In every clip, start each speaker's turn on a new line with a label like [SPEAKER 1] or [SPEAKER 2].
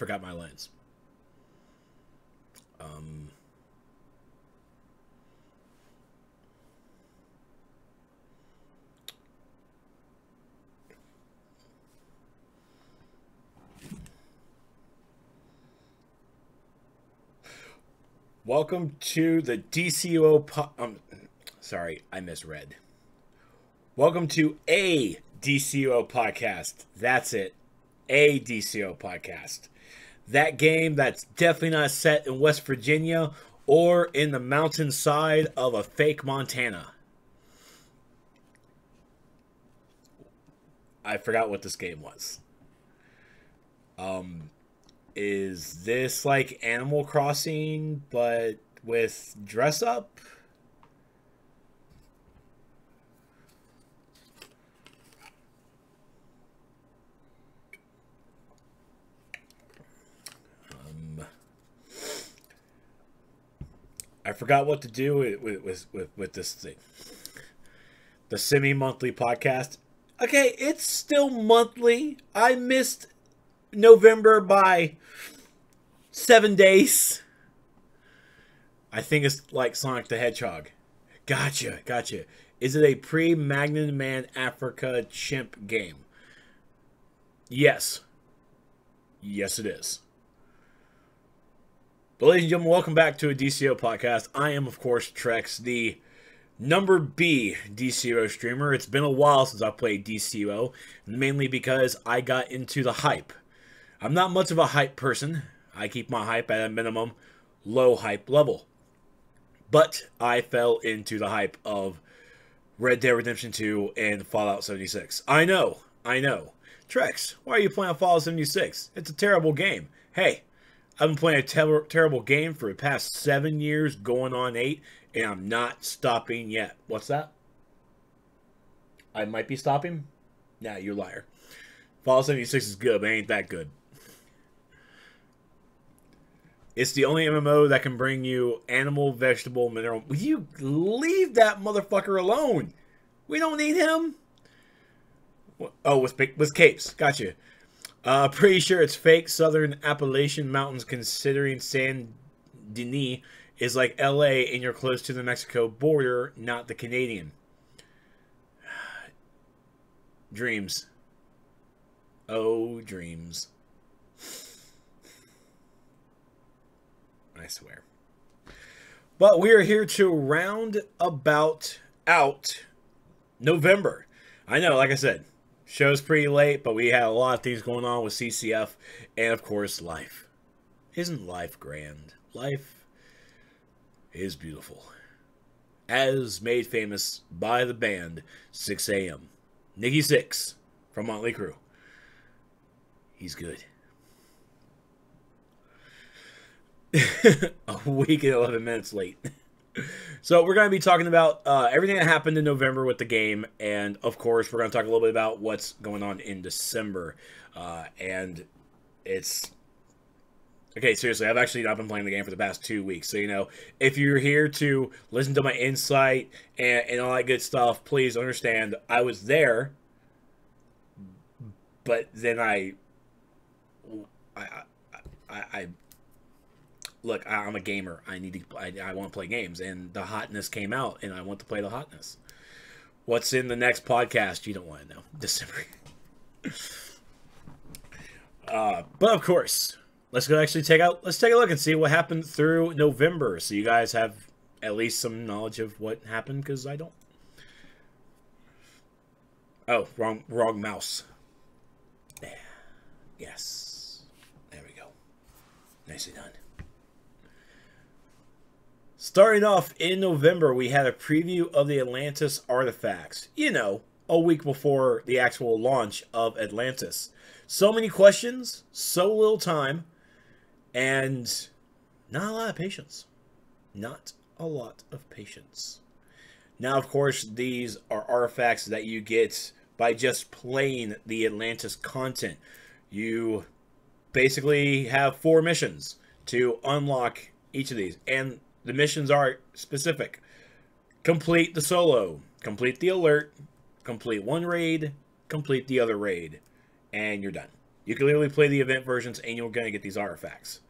[SPEAKER 1] forgot my lens. Welcome to the DCUO sorry, I misread. Welcome to a DCUO podcast. That's it. A DCUO podcast. That game that's definitely not set in West Virginia or in the mountainside of a fake Montana. I forgot what this game was. Is this like Animal Crossing, but with dress up? I forgot what to do with this thing. The semi-monthly podcast. Okay, it's still monthly. I missed November by 7 days. I think it's like Sonic the Hedgehog. Gotcha. Is it a pre-Magnet Man Africa chimp game? Yes. Yes, it is. But ladies and gentlemen, welcome back to a DCO podcast. I am, of course, Trex, the number B DCO streamer. It's been a while since I played DCO, mainly because I got into the hype. I'm not much of a hype person. I keep my hype at a minimum low hype level. But I fell into the hype of Red Dead Redemption 2 and Fallout 76. I know. Trex, why are you playing Fallout 76? It's a terrible game. Hey, I've been playing a terrible game for the past 7 years, going on 8, and I'm not stopping yet. What's that? I might be stopping? Nah, you're a liar. Fallout 76 is good, but it ain't that good. It's the only MMO that can bring you animal, vegetable, mineral. Will you leave that motherfucker alone? We don't need him. Oh, with capes. Gotcha. Pretty sure it's fake Southern Appalachian Mountains, considering San Denis is like LA and you're close to the Mexico border, not the Canadian. Dreams. Oh, dreams. I swear. But we are here to round about out November. I know, like I said, show's pretty late, but we had a lot of things going on with CCF and, of course, life. Isn't life grand? Life is beautiful. As made famous by the band 6 AM. Nikki Sixx from Motley Crue. He's good. A week and 11 minutes late. So we're going to be talking about everything that happened in November with the game, and of course we're going to talk a little bit about what's going on in December. And it's okay, seriously, I've actually not been playing the game for the past 2 weeks, so you know, if you're here to listen to my insight and all that good stuff, please understand I was there, but then I look, I'm a gamer. I want to play games, and the hotness came out, and I want to play the hotness. What's in the next podcast? You don't want to know. December. But of course, let's take a look and see what happened through November, so you guys have at least some knowledge of what happened, because I don't. Oh, wrong mouse. There. Yes. There we go. Nicely done. Starting off in November, we had a preview of the Atlantis artifacts. You know, a week before the actual launch of Atlantis. So many questions, so little time, and not a lot of patience. Not a lot of patience. Now, of course, these are artifacts that you get by just playing the Atlantis content. You basically have 4 missions to unlock each of these, and the missions are specific. Complete the solo, complete the alert, complete one raid, complete the other raid, and you're done. You can literally play the event versions and you're going to get these artifacts.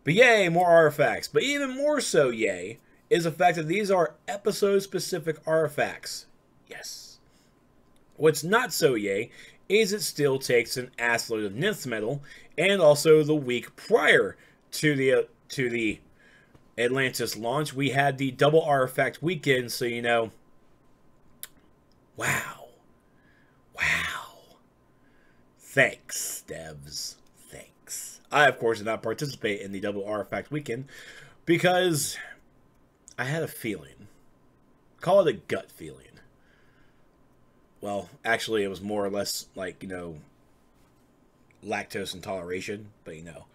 [SPEAKER 1] But yay, more artifacts. But even more so, yay, is the fact that these are episode-specific artifacts. Yes. What's not so yay is it still takes an assload of nth metal, and also the week prior to the Atlantis launch, we had the double artifact weekend, so you know, wow. Wow. Thanks, devs. Thanks. I, of course, did not participate in the double artifact weekend because I had a feeling. Call it a gut feeling. Well, actually, it was more or less like, you know, lactose intoleration, but you know.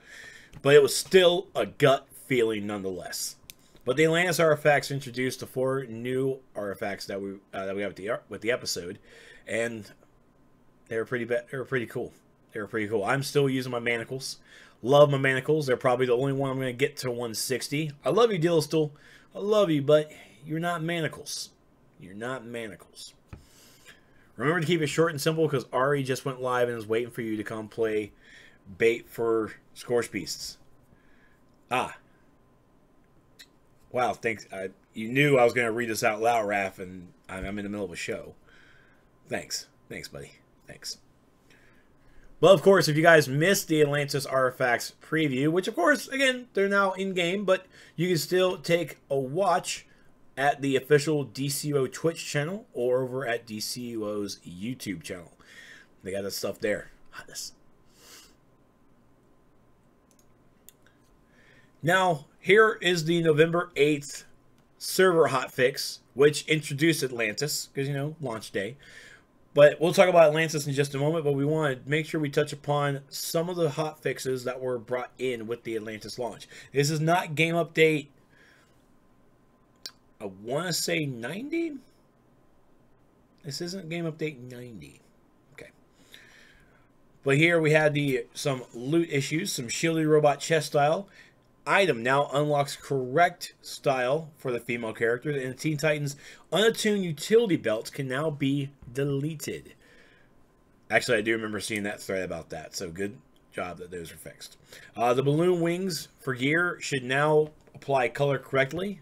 [SPEAKER 1] But it was still a gut feeling nonetheless. But the Atlantis artifacts introduced the 4 new artifacts that we have with the episode, and they were pretty cool. They were pretty cool. I'm still using my manacles. Love my manacles. They're probably the only one I'm going to get to 160. I love you, Dillistal. I love you, but you're not manacles. You're not manacles. Remember to keep it short and simple because Ari just went live and is waiting for you to come play bait for Scorch Beasts. Ah. Wow, thanks. You knew I was going to read this out loud, Raph, and I'm in the middle of a show. Thanks. Thanks, buddy. Thanks. Well, of course, if you guys missed the Atlantis Artifacts preview, which, of course, again, they're now in-game, but you can still take a watch at the official DCUO Twitch channel or over at DCUO's YouTube channel. They got that stuff there. Hotness. Now, here is the November 8th server hotfix, which introduced Atlantis, because, you know, launch day. But we'll talk about Atlantis in just a moment, but we want to make sure we touch upon some of the hotfixes that were brought in with the Atlantis launch. This is not game update, I want to say 90? This isn't game update 90. Okay. But here we had some loot issues, some shielded robot chest style. Item now unlocks correct style for the female character, and the Teen Titans unattuned utility belts can now be deleted. Actually, I do remember seeing that thread about that, so good job that those are fixed. The balloon wings for gear should now apply color correctly.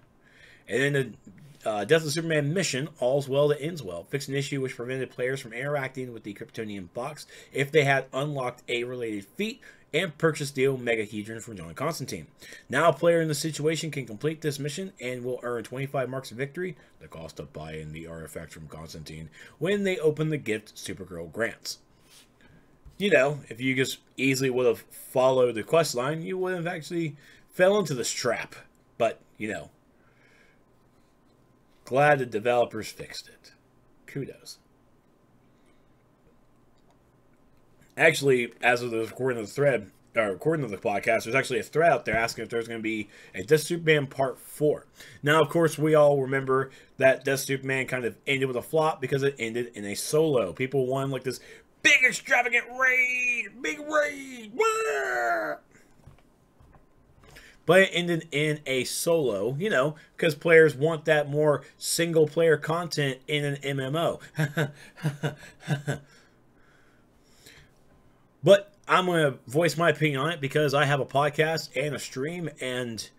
[SPEAKER 1] And then the Death of Superman mission, All's Well That Ends Well, fixed an issue which prevented players from interacting with the Kryptonian box if they had unlocked a related feat and purchased the Omega Hedron from John Constantine. Now a player in the situation can complete this mission and will earn 25 marks of victory, the cost of buying the artifact from Constantine, when they open the gift Supergirl grants. You know, if you just easily would have followed the quest line, you would have actually fell into this trap. But, you know, glad the developers fixed it. Kudos. Actually, as of the recording of the thread, or recording of the podcast, there's actually a thread out there asking if there's going to be a Death Superman Part 4. Now, of course, we all remember that Death Superman kind of ended with a flop because it ended in a solo. People wanted like this big extravagant raid, big raid, wah! But it ended in a solo, you know, because players want that more single-player content in an MMO. But I'm going to voice my opinion on it because I have a podcast and a stream, and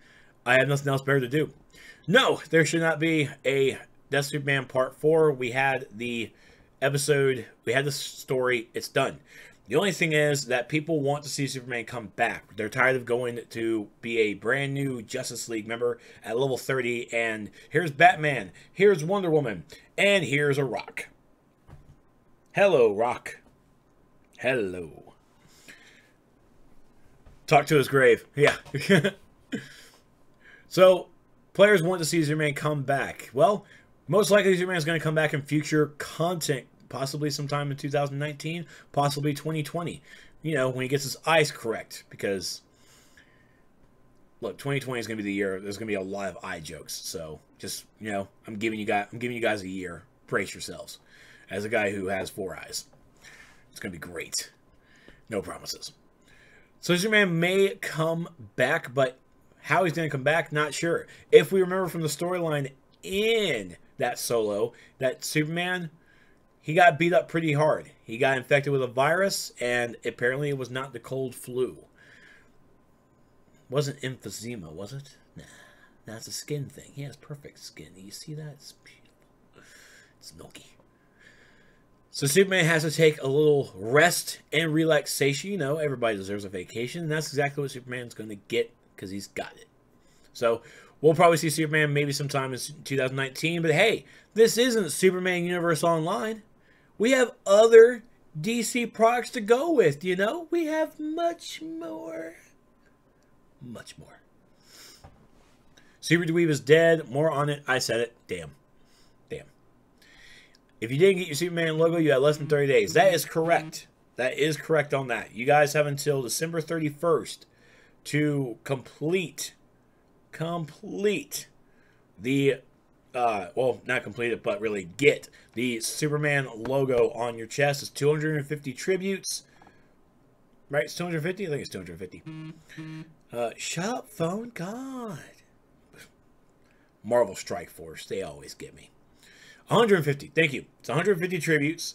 [SPEAKER 1] I have nothing else better to do. No, there should not be a Death Superman Part 4. We had the episode, we had the story, it's done. The only thing is that people want to see Superman come back. They're tired of going to be a brand new Justice League member at level 30, and here's Batman, here's Wonder Woman, and here's a Rock. Hello, Rock. Hello. Talk to his grave. Yeah. So, players want to see Superman come back. Well, most likely Superman is going to come back in future content. Possibly sometime in 2019, possibly 2020. You know, when he gets his eyes correct. Because, look, 2020 is going to be the year. There's going to be a lot of eye jokes. So, just, you know, I'm giving you guys a year. Brace yourselves. As a guy who has 4 eyes. It's going to be great. No promises. So, Superman may come back, but how he's going to come back, not sure. If we remember from the storyline in that solo, that Superman, he got beat up pretty hard. He got infected with a virus, and apparently it was not the cold flu. Wasn't emphysema, was it? Nah, that's a skin thing. He has perfect skin. You see that? It's beautiful. It's milky. So Superman has to take a little rest and relaxation. You know, everybody deserves a vacation, and that's exactly what Superman's going to get because he's got it. So we'll probably see Superman maybe sometime in 2019, but hey, this isn't Superman Universe Online. We have other DC products to go with, you know? We have much more. Much more. Super Dweeb is dead. More on it. I said it. Damn. Damn. If you didn't get your Superman logo, you have less than 30 days. That is correct. That is correct on that. You guys have until December 31st to complete the, well, not complete it, but really get the Superman logo on your chest. It's 250 tributes. Right? It's 250? I think it's 250. Shut up, phone. God. Marvel Strike Force. They always get me. 150. Thank you. It's 150 tributes.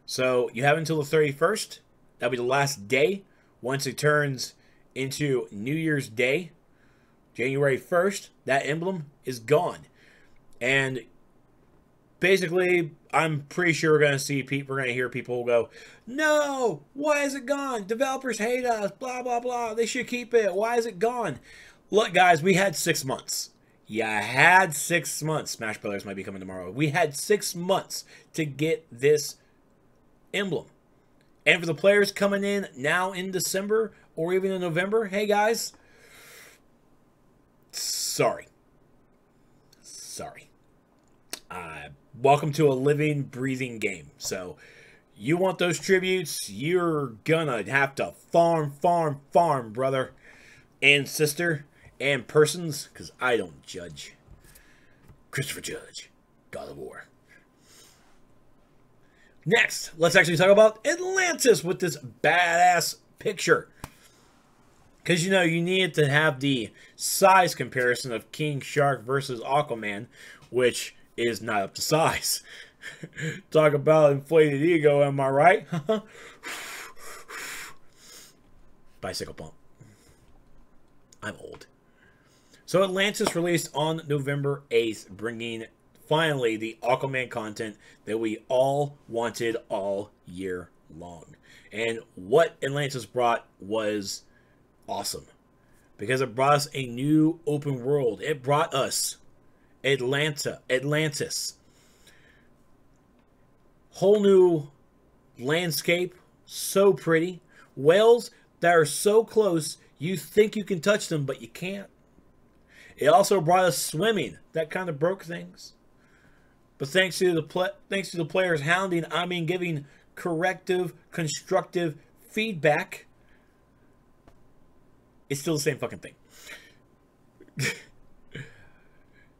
[SPEAKER 1] So you have until the 31st. That'll be the last day. Once it turns into New Year's Day, January 1st, that emblem is gone. And basically, I'm pretty sure we're going to see people, we're going to hear people go, no, why is it gone? Developers hate us, blah, blah, blah. They should keep it. Why is it gone? Look, guys, we had 6 months. Yeah, had 6 months. Smash Brothers might be coming tomorrow. We had 6 months to get this emblem. And for the players coming in now in December or even in November, hey, guys, sorry. Welcome to a living, breathing game. So, you want those tributes, you're gonna have to farm, brother and sister and persons, because I don't judge. Christopher Judge, God of War. Next, let's actually talk about Atlantis with this badass picture. Because, you know, you needed to have the size comparison of King Shark versus Aquaman, which is not up to size. Talk about inflated ego, am I right? Bicycle pump. I'm old. So Atlantis released on November 8th, bringing finally the Aquaman content that we all wanted all year long. And what Atlantis brought was awesome, because it brought us a new open world. It brought us Atlantis. Whole new landscape, so pretty. Whales that are so close, you think you can touch them, but you can't. It also brought us swimming. That kind of broke things. But thanks to the players hounding, I mean giving corrective, constructive feedback, it's still the same fucking thing.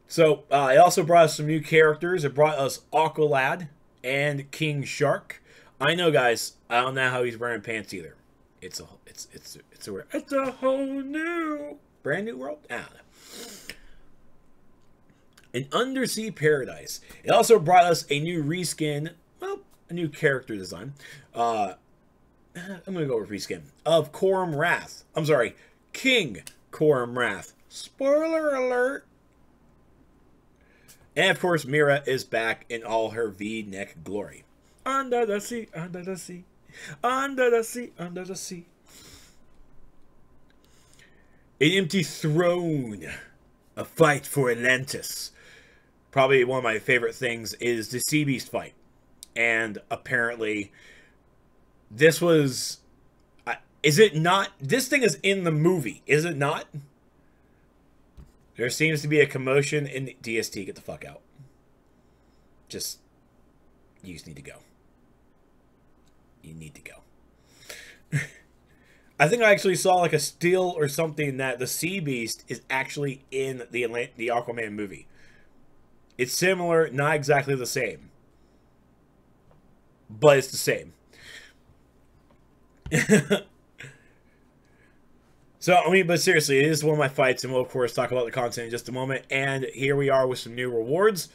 [SPEAKER 1] So, it also brought us some new characters. It brought us Aqualad and King Shark. I know, guys, I don't know how he's wearing pants either. It's a whole new, brand new world. I don't know. An undersea paradise. It also brought us a new reskin, well, a new character design. I'm gonna go with reskin of Quorum Wrath. I'm sorry, King Quorum Wrath. Spoiler alert. And of course, Mira is back in all her V-neck glory. Under the sea, under the sea, under the sea, under the sea. An empty throne. A fight for Atlantis. Probably one of my favorite things is the Sea Beast fight. And apparently, this was... is it not? This thing is in the movie, is it not? There seems to be a commotion in the DST. Get the fuck out. You just need to go. You need to go. I think I actually saw like a still or something that the Sea Beast is actually in the Aquaman movie. It's similar, not exactly the same. But it's the same. So, I mean, but seriously, it is one of my fights, and we'll, of course, talk about the content in just a moment. And here we are with some new rewards.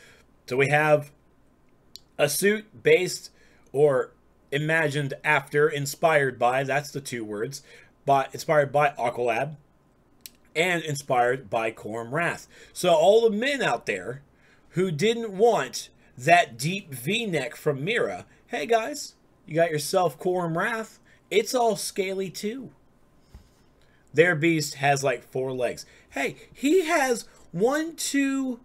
[SPEAKER 1] So we have a suit based or imagined after, inspired by, that's the two words, inspired by Aqualab, and inspired by Quorum Wrath. So all the men out there who didn't want that deep V-neck from Mira, hey guys, you got yourself Quorum Wrath. It's all scaly too. Their beast has like 4 legs. Hey, he has 1, 2...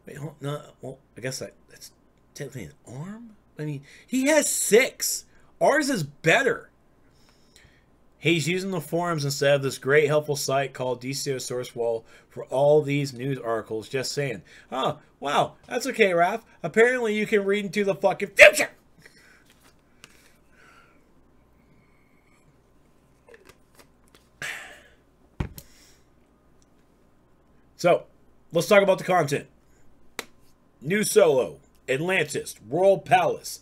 [SPEAKER 1] Wait, no, well, I guess that's technically an arm? I mean, he has 6. Ours is better. He's using the forums instead of this great helpful site called DCO Source Wall for all these news articles. Just saying. Oh, wow. That's okay, Raph. Apparently you can read into the fucking future. So, let's talk about the content. New solo, Atlantis, Royal Palace.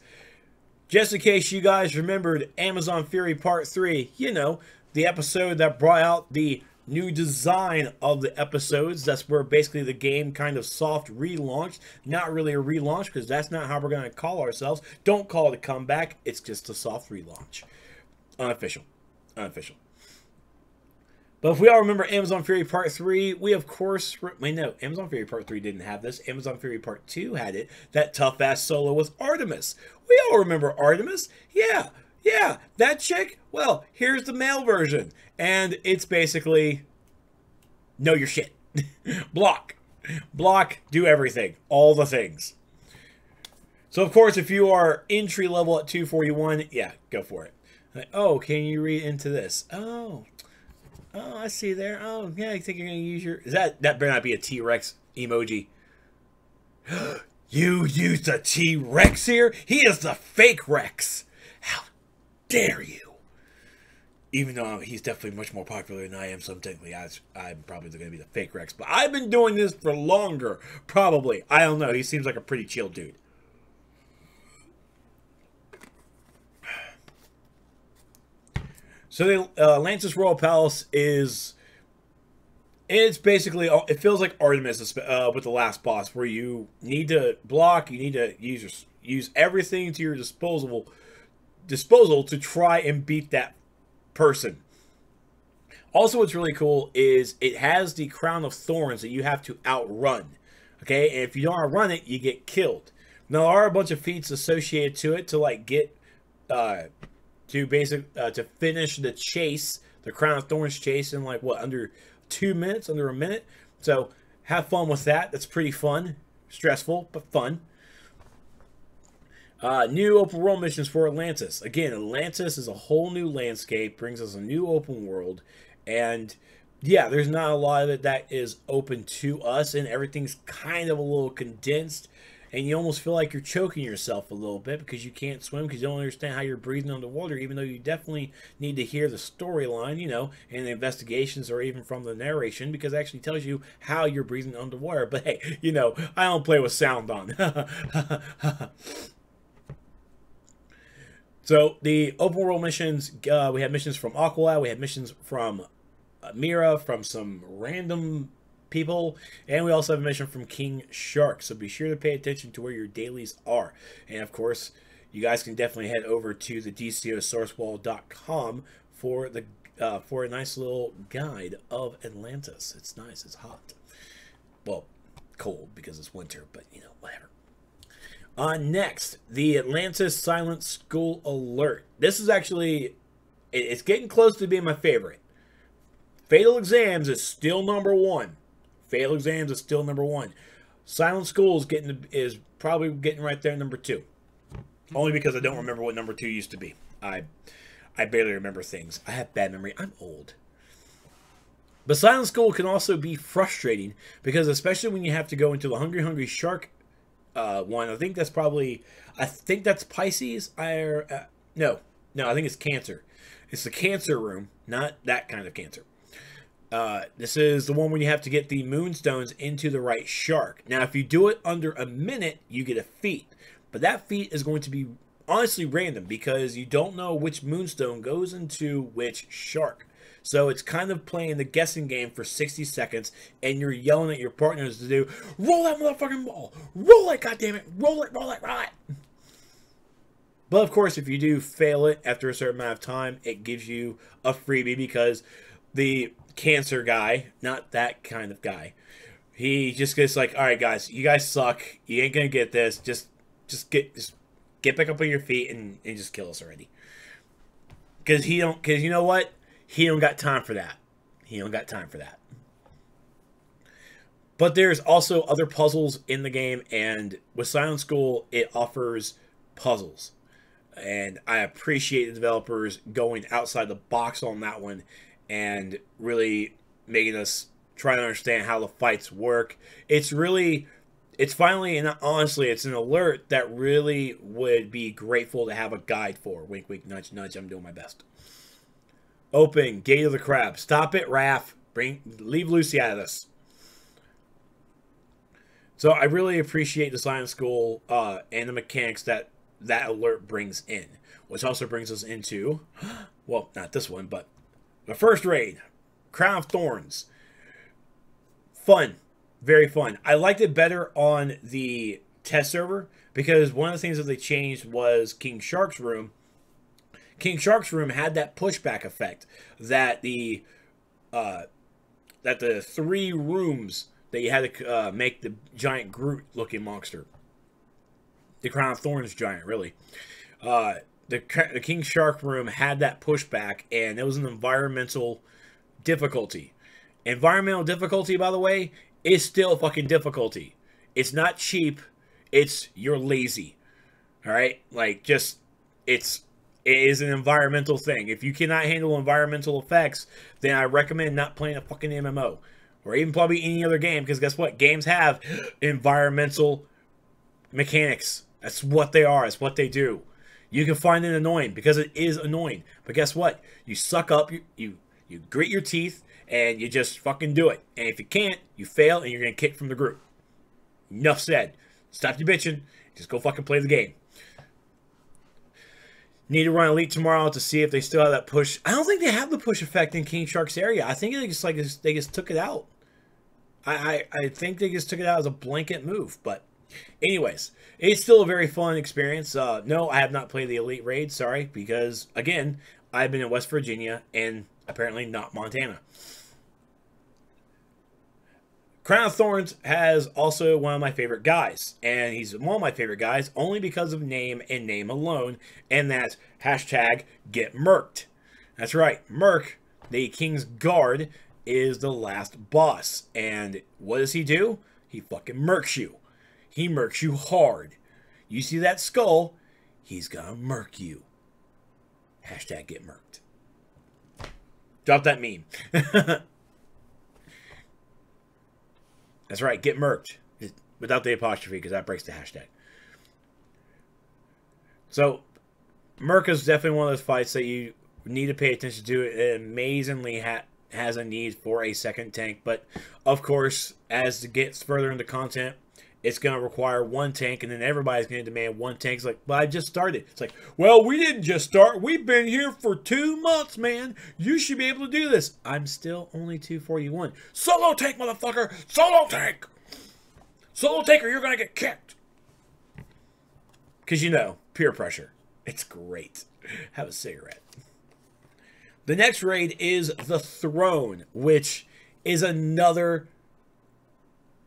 [SPEAKER 1] Just in case you guys remembered Amazon Fury Part 3, you know, the episode that brought out the new design of the episodes. That's where basically the game kind of soft relaunched. Not really a relaunch, because that's not how we're going to call ourselves. Don't call it a comeback. It's just a soft relaunch. Unofficial. Unofficial. But if we all remember Amazon Fury Part 3, we of course... Wait, no, Amazon Fury Part 3 didn't have this. Amazon Fury Part 2 had it. That tough-ass solo with Artemis. We all remember Artemis. Yeah, that chick. Well, here's the male version. And it's basically... Know your shit. Block. Block, do everything. All the things. So, of course, if you are entry level at 241, yeah, go for it. Like, oh, can you read into this? Oh, I see there. Oh, yeah, I think you're going to use your... That better not be a T-Rex emoji. You used a T-Rex here? He is the fake Rex. How dare you? Even though he's definitely much more popular than I am, so technically I'm probably going to be the fake Rex. But I've been doing this for longer, probably. I don't know. He seems like a pretty chill dude. So the Atlantis Royal Palace is... It's basically... It feels like Artemis with the last boss, where you need to block, you need to use everything to your disposal to try and beat that person. Also, what's really cool is it has the Crown of Thorns that you have to outrun. Okay? And if you don't outrun it, you get killed. Now, there are a bunch of feats associated to it to, like, get... to finish the chase, the Crown of Thorns chase in like what, under 2 minutes, under a minute. So have fun with that. That's pretty fun, stressful but fun. New open world missions for Atlantis. Again, Atlantis is a whole new landscape, brings us a new open world, and yeah, there's not a lot of it that is open to us, and everything's kind of a little condensed. And you almost feel like you're choking yourself a little bit because you can't swim, because you don't understand how you're breathing underwater, even though you definitely need to hear the storyline, you know, and the investigations or even from the narration, because it actually tells you how you're breathing underwater. But hey, you know, I don't play with sound on. So the open world missions, we had missions from Aqualab, we had missions from Mira, from some random people, and we also have a mission from King Shark, so be sure to pay attention to where your dailies are. And of course, you guys can definitely head over to the DCOSourcewall.com for a nice little guide of Atlantis. It's nice, it's hot. Well, cold because it's winter, but you know, whatever. Next, the Atlantis Silent School Alert. This is actually, it's getting close to being my favorite. Fatal Exams is still #1. Fatal Exams is still #1. Silent School is probably getting right there #2. Only because I don't remember what #2 used to be. I barely remember things. I have bad memory. I'm old. But Silent School can also be frustrating, because especially when you have to go into the Hungry Shark one. I think that's Pisces. No, I think it's Cancer. It's the Cancer room, not that kind of cancer. This is the one where you have to get the moonstones into the right shark. Now, if you do it under a minute, you get a feat. But that feat is going to be honestly random, because you don't know which moonstone goes into which shark. So it's kind of playing the guessing game for 60 seconds, and you're yelling at your partners to do, roll that motherfucking ball! Roll it, goddammit! Roll it, roll it, roll it! But of course, if you do fail it after a certain amount of time, it gives you a freebie because the cancer guy, not that kind of guy, he just gets like, all right, guys, you guys suck. You ain't gonna get this. Just get back up on your feet and just kill us already. Because you know what? He don't got time for that. He don't got time for that. But there's also other puzzles in the game, and with Silent School, it offers puzzles. And I appreciate the developers going outside the box on that one and really making us try to understand how the fights work. It's finally, and honestly, it's an alert that really would be grateful to have a guide for. Wink, wink, nudge, nudge. I'm doing my best. Open, Gate of the Crab. Stop it, Raph. Leave Lucy out of this. So I really appreciate the Silent School and the mechanics that alert brings in. Which also brings us into, well, not this one, but the first raid, Crown of Thorns. Fun. Very fun. I liked it better on the test server because one of the things that they changed was King Shark's room. King Shark's room had that pushback effect that the 3 rooms that you had to make the giant Groot looking monster. The Crown of Thorns giant, really. The King Shark room had that pushback, and it was an environmental difficulty. Environmental difficulty, by the way, is still fucking difficulty. It's not cheap. It's you're lazy. All right? Like, just, it is an environmental thing. If you cannot handle environmental effects, then I recommend not playing a fucking MMO. Or even probably any other game, because guess what? Games have environmental mechanics. That's what they are. That's what they do. You can find it annoying, because it is annoying. But guess what? You suck up, you grit your teeth, and you just fucking do it. And if you can't, you fail, and you're going to kick from the group. Enough said. Stop your bitching. Just go fucking play the game. Need to run Elite tomorrow to see if they still have that push. I don't think they have the push effect in King Shark's area. I think they just took it out. I think they just took it out as a blanket move. But anyways, it's still a very fun experience. No, I have not played the Elite Raid. Sorry, because again, I've been in West Virginia and apparently not Montana. Crown of Thorns has also one of my favorite guys, and he's one of my favorite guys only because of name and name alone, and that's hashtag get murked. That's right, Merc, the King's Guard, is the last boss, and what does he do? He fucking murks you. He murks you hard. You see that skull, he's gonna murk you. Hashtag get murked. Drop that meme. That's right, get murked. Without the apostrophe, because that breaks the hashtag. So, Merc is definitely one of those fights that you need to pay attention to. It amazingly has a need for a second tank. But, of course, as it gets further into content, it's going to require one tank. And then everybody's going to demand one tank. It's like, but I just started. It's like, well, we didn't just start. We've been here for 2 months, man. You should be able to do this. I'm still only 241. Solo tank, motherfucker. Solo tank. Solo tank or you're going to get kicked. Because, you know, peer pressure. It's great. Have a cigarette. The next raid is the Throne, which is another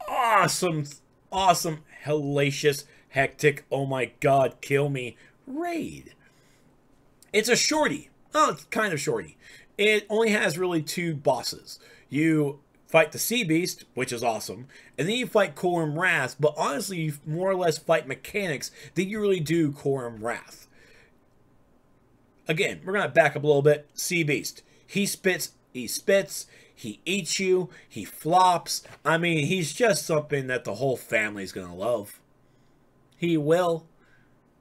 [SPEAKER 1] awesome, hellacious, hectic, oh my god, kill me raid. It's a shorty. Oh, it's kind of shorty. It only has really 2 bosses. You fight the Sea Beast, which is awesome, and then you fight Quorum Wrath, but honestly, you more or less fight mechanics than you really do Quorum Wrath. Again, we're going to back up a little bit. Sea Beast. He spits, he eats you, he flops. I mean, he's just something that the whole family's going to love. He will.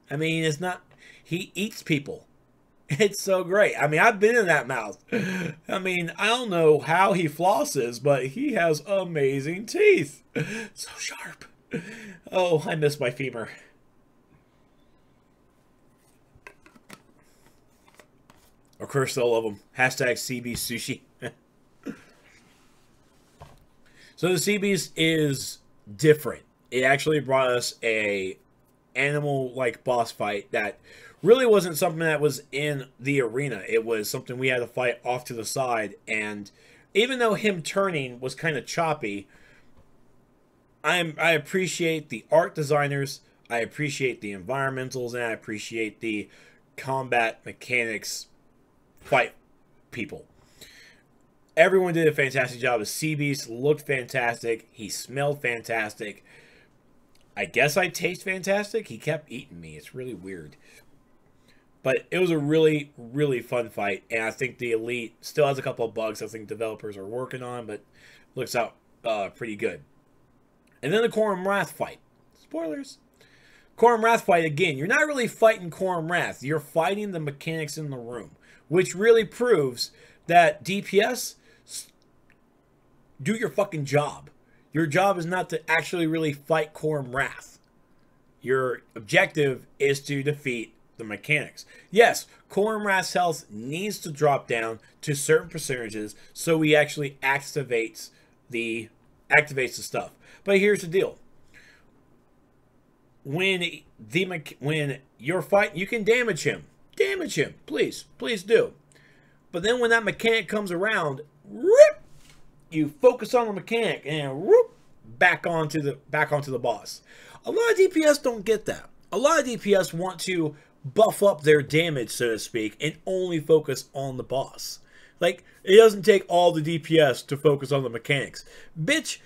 [SPEAKER 1] I mean, it's not, he eats people. It's so great. I mean, I've been in that mouth. I mean, I don't know how he flosses, but he has amazing teeth. So sharp. Oh, I miss my femur. Of course, they'll love them. Hashtag CB Sushi. So the Sea Beast is different. It actually brought us a animal-like boss fight that really wasn't something that was in the arena. It was something we had to fight off to the side, and even though him turning was kind of choppy, I appreciate the art designers, I appreciate the environmentals, and I appreciate the combat mechanics fight people. Everyone did a fantastic job. The Sea Beast looked fantastic. He smelled fantastic. I guess I taste fantastic. He kept eating me. It's really weird. But it was a really, really fun fight. And I think the Elite still has a couple of bugs I think developers are working on, but looks out pretty good. And then the Quorum Wrath fight. Spoilers. Quorum Wrath fight, again, you're not really fighting Quorum Wrath. You're fighting the mechanics in the room, which really proves that DPS, do your fucking job. Your job is not to actually really fight Quorum Wrath. Your objective is to defeat the mechanics. Yes, Quorum Wrath's health needs to drop down to certain percentages so he actually activates the stuff. But here's the deal. When you're fighting, you can damage him. Damage him, please. Please do. But then when that mechanic comes around, whoop, you focus on the mechanic and whoop, back onto the boss. A lot of DPS don't get that. A lot of DPS want to buff up their damage, so to speak, and only focus on the boss. Like, it doesn't take all the DPS to focus on the mechanics. Bitch,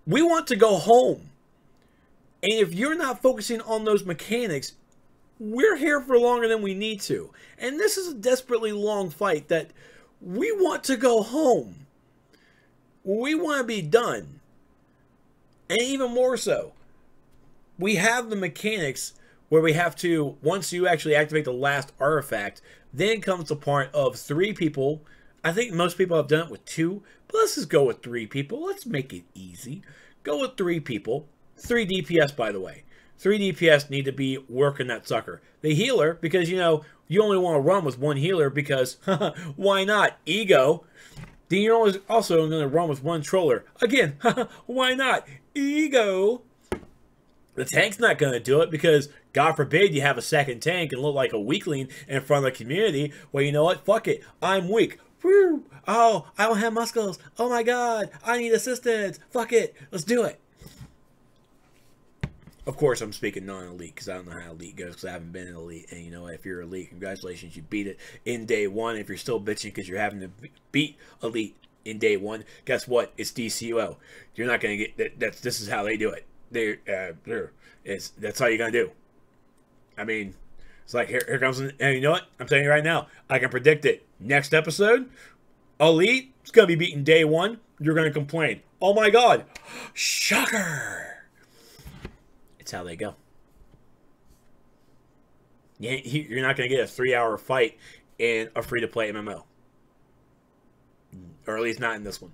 [SPEAKER 1] we want to go home. And if you're not focusing on those mechanics, we're here for longer than we need to. And this is a desperately long fight that we want to go home. We want to be done. And even more so, we have the mechanics where we have to, once you actually activate the last artifact, then comes the part of 3 people. I think most people have done it with 2, but let's just go with 3 people. Let's make it easy. Go with 3 people. 3 DPS, by the way. 3 DPS need to be working that sucker. The healer, because, you know, you only want to run with 1 healer because, why not? Ego. Then you're also going to run with 1 troller. Again, why not? Ego. The tank's not going to do it because, God forbid, you have a second tank and look like a weakling in front of the community. Well, you know what? Fuck it. I'm weak. Woo. Oh, I don't have muscles. Oh my God. I need assistance. Fuck it. Let's do it. Of course, I'm speaking non-elite because I don't know how elite goes because I haven't been an elite. And you know what? If you're elite, congratulations, you beat it in day 1. If you're still bitching because you're having to beat elite in day 1, guess what? It's DCUO. You're not going to get that. This is how they do it. That's how you're going to do. I mean, it's like, here comes, and you know what? I'm telling you right now, I can predict it. Next episode, elite is going to be beaten day 1. You're going to complain. Oh my God. Shocker. It's how they go. You're not going to get a 3-hour fight in a free-to-play MMO. Or at least not in this one.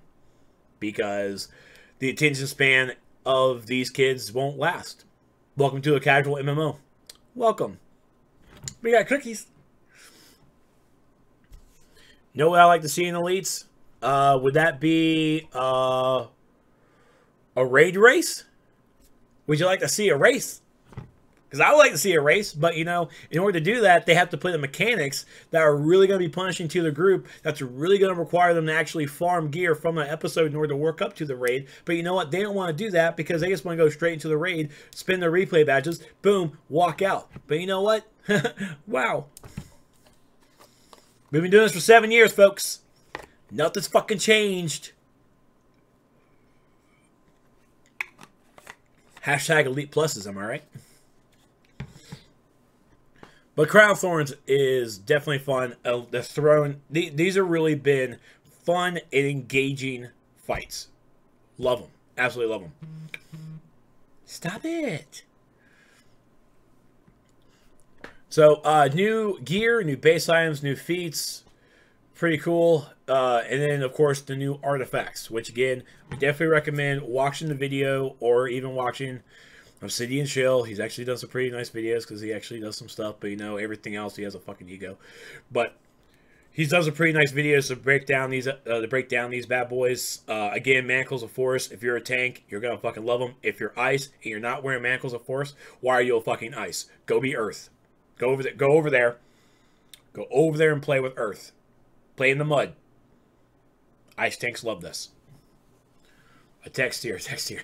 [SPEAKER 1] Because the attention span of these kids won't last. Welcome to a casual MMO. Welcome. We got cookies. You know what I like to see in elites? Would that be a raid race? Would you like to see a race? Because I would like to see a race, but, you know, in order to do that, they have to play the mechanics that are really going to be punishing to the group. That's really going to require them to actually farm gear from an episode in order to work up to the raid. But you know what? They don't want to do that because they just want to go straight into the raid, spin their replay badges, boom, walk out. But you know what? Wow. We've been doing this for 7 years, folks. Nothing's fucking changed. Hashtag Elite Pluses, am I right? But Crown of Thorns is definitely fun. The throne, these have really been fun and engaging fights. Love them. Absolutely love them. Stop it. So, new gear, new base items, new feats. Pretty cool. And then, of course, the new artifacts, which, again, we definitely recommend watching the video or even watching Obsidian Chill. He's actually done some pretty nice videos because he actually does some stuff, but, you know, everything else, he has a fucking ego. But He does a pretty nice video to break down these bad boys. Again, Manacles of Force. If you're a tank, you're gonna fucking love them. If you're ice and you're not wearing Manacles of Force, why are you a fucking ice? Go be Earth. Go over there. Go over there. Go over there and play with Earth. Play in the mud. Ice tanks love this. A text here. Text here.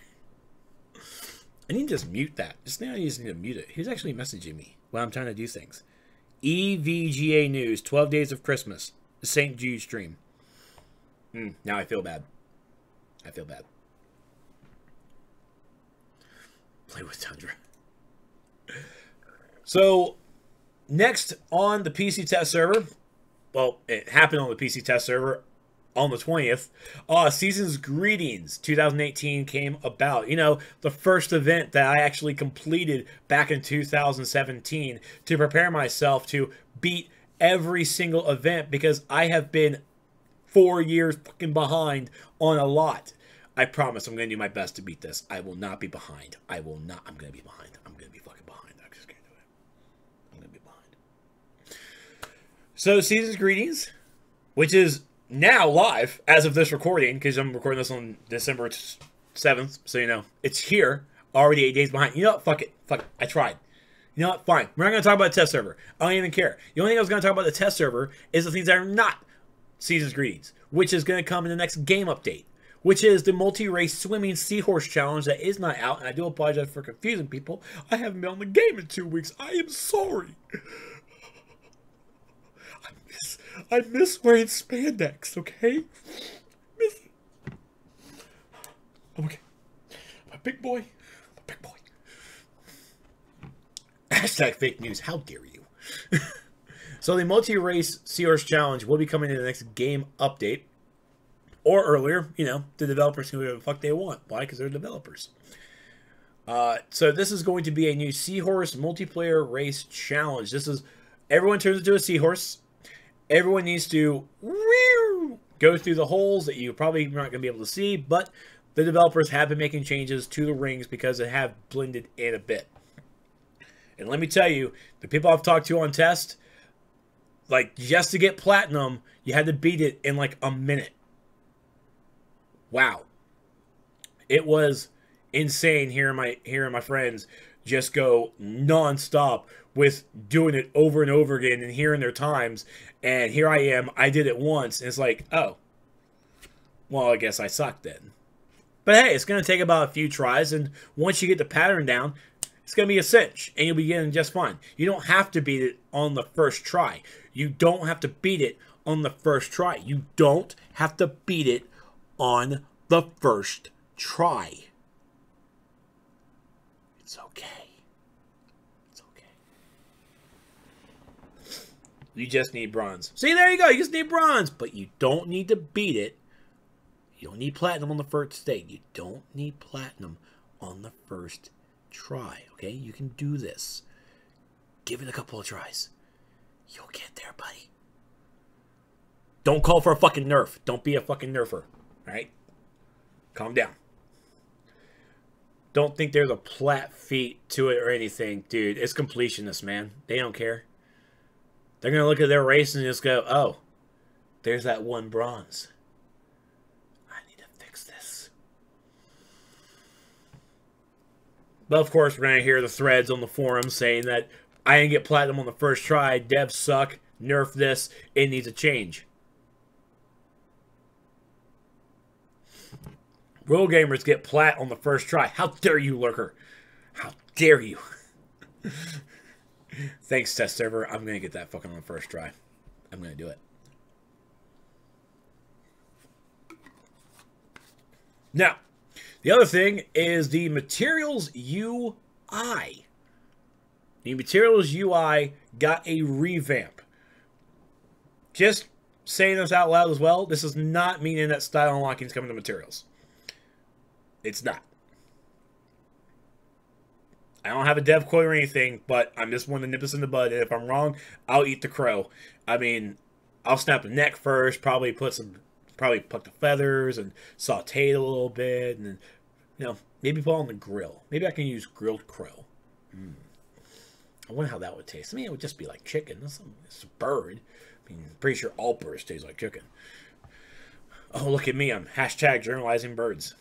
[SPEAKER 1] I need to just mute that. Just now I just need to mute it. He's actually messaging me while I'm trying to do things. EVGA News, 12 Days of Christmas. The St. Jude stream. Now I feel bad. I feel bad. Play with Tundra. So, next on the PC test server, well, it happened on the PC test server on the 20th, Season's Greetings 2018 came about. You know, the first event that I actually completed back in 2017 to prepare myself to beat every single event because I have been 4 years fucking behind on a lot. I promise I'm going to do my best to beat this. I will not be behind. I will not. I'm going to be behind. I'm going to be fucking behind. I'm just going to do it. I'm going to be behind. So, Season's Greetings, which is now live as of this recording, because I'm recording this on December 7th, so you know, it's here, already 8 days behind. You know what? Fuck it. Fuck it. I tried. You know what? Fine. We're not going to talk about the test server. I don't even care. The only thing I was going to talk about the test server is the things that are not Season's Greetings, which is going to come in the next game update, which is the multi-race swimming seahorse challenge that is not out, and I do apologize for confusing people. I haven't been on the game in 2 weeks. I am sorry. I miss wearing spandex, okay? Miss it. I'm okay. I'm a big boy. I'm a big boy. Hashtag fake news. How dare you? So the multi-race Seahorse Challenge will be coming in the next game update. Or earlier, you know, the developers can do whatever the fuck they want. Why? Because they're developers. So this is going to be a new Seahorse multiplayer race challenge. This is, everyone turns into a seahorse. Everyone needs to go through the holes that you're probably not going to be able to see, but the developers have been making changes to the rings because they have blended in a bit. And let me tell you, the people I've talked to on test, like, just to get platinum, you had to beat it in like a minute. Wow. It was insane hearing my friends just go non-stop with doing it over and over again and hearing their times. And here I am, I did it once, and it's like, oh, well, I guess I sucked then. But hey, it's going to take about a few tries, and once you get the pattern down, it's going to be a cinch, and you'll be getting just fine. You don't have to beat it on the first try. You don't have to beat it on the first try. You don't have to beat it on the first try. It's okay. It's okay. You just need bronze. See, there you go. You just need bronze. But you don't need to beat it. You don't need platinum on the first stage. You don't need platinum on the first try. Okay? You can do this. Give it a couple of tries. You'll get there, buddy. Don't call for a fucking nerf. Don't be a fucking nerfer. Alright? Calm down. Don't think there's a plat feat to it or anything. Dude, it's completionist, man. They don't care. They're going to look at their race and just go, oh, there's that one bronze. I need to fix this. But of course, we're going to hear the threads on the forum saying that I didn't get platinum on the first try. Devs suck. Nerf this. It needs a change. Real gamers get plat on the first try. How dare you, lurker? How dare you? Thanks, test server. I'm going to get that fucking on the first try. I'm going to do it. Now, the other thing is the Materials UI. The Materials UI got a revamp. Just saying this out loud as well, this is not meaning that style unlocking is coming to Materials. It's not. I don't have a dev quote or anything, but I'm just one to nip this in the bud, and if I'm wrong, I'll eat the crow. I mean, I'll snap the neck first, probably pluck the feathers and saute it a little bit, and then, you know, maybe put it on the grill. Maybe I can use grilled crow. I wonder how that would taste. I mean, it would just be like chicken. It's a bird. I mean, I'm pretty sure all birds taste like chicken. Oh, look at me. I'm hashtag journalizing birds.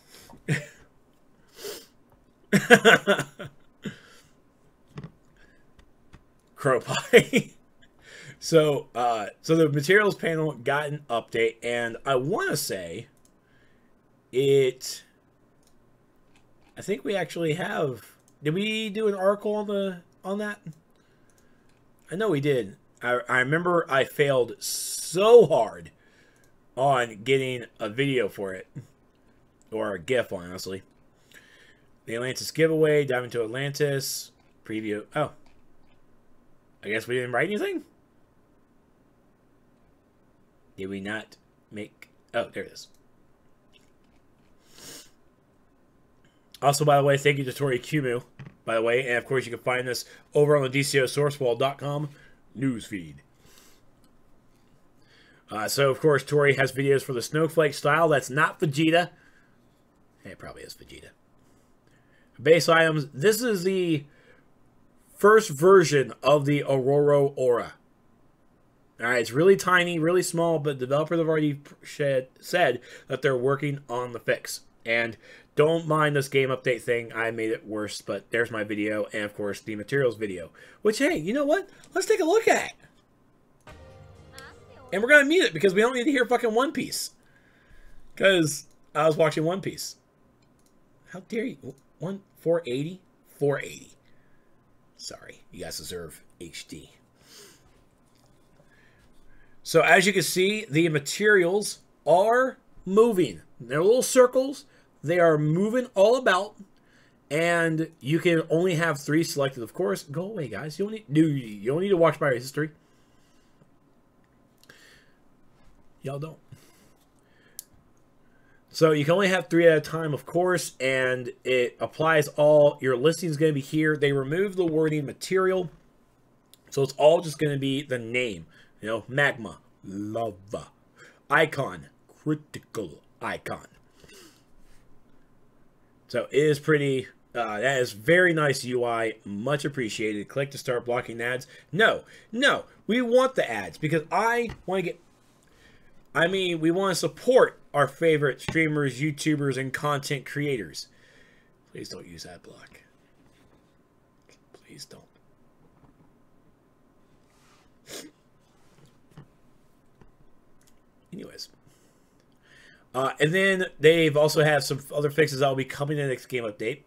[SPEAKER 1] Crow pie. So the materials panel got an update, and I want to say it. I think we actually have. Did we do an article on that? I know we did. I remember I failed so hard on getting a video for it, or a GIF, honestly. The Atlantis giveaway, dive into Atlantis preview. Oh, I guess we didn't write anything. Did we not make... Oh, there it is. Also, by the way, thank you to Tori Kumu, by the way. And, of course, you can find this over on the DCOSourcewall.com newsfeed. So, of course, Tori has videos for the Snowflake style. That's not Vegeta. It probably is Vegeta. Base items. This is the first version of the Aurora Aura. Alright, it's really tiny, really small, but developers have already said that they're working on the fix. And don't mind this game update thing, I made it worse, but there's my video, and of course the materials video. Which, hey, you know what? Let's take a look at it. And we're going to mute it, because we don't need to hear fucking One Piece. Because I was watching One Piece. How dare you? 480? 480. Sorry, you guys deserve HD. So as you can see, the materials are moving. They're little circles. They are moving all about. And you can only have 3 selected, of course. Go away, guys. You don't need to watch my history. Y'all don't. So you can only have 3 at a time, of course. And it applies all. Your listing is going to be here. They remove the wording material. So it's all just going to be the name. You know, magma, lava, icon, critical icon. So it is pretty, that is very nice UI, much appreciated. Click to start blocking ads. No, we want the ads because I want to we want to support our favorite streamers, YouTubers, and content creators. Please don't use ad block. Please don't. Anyways. And then they've also have some other fixes that will be coming in the next game update.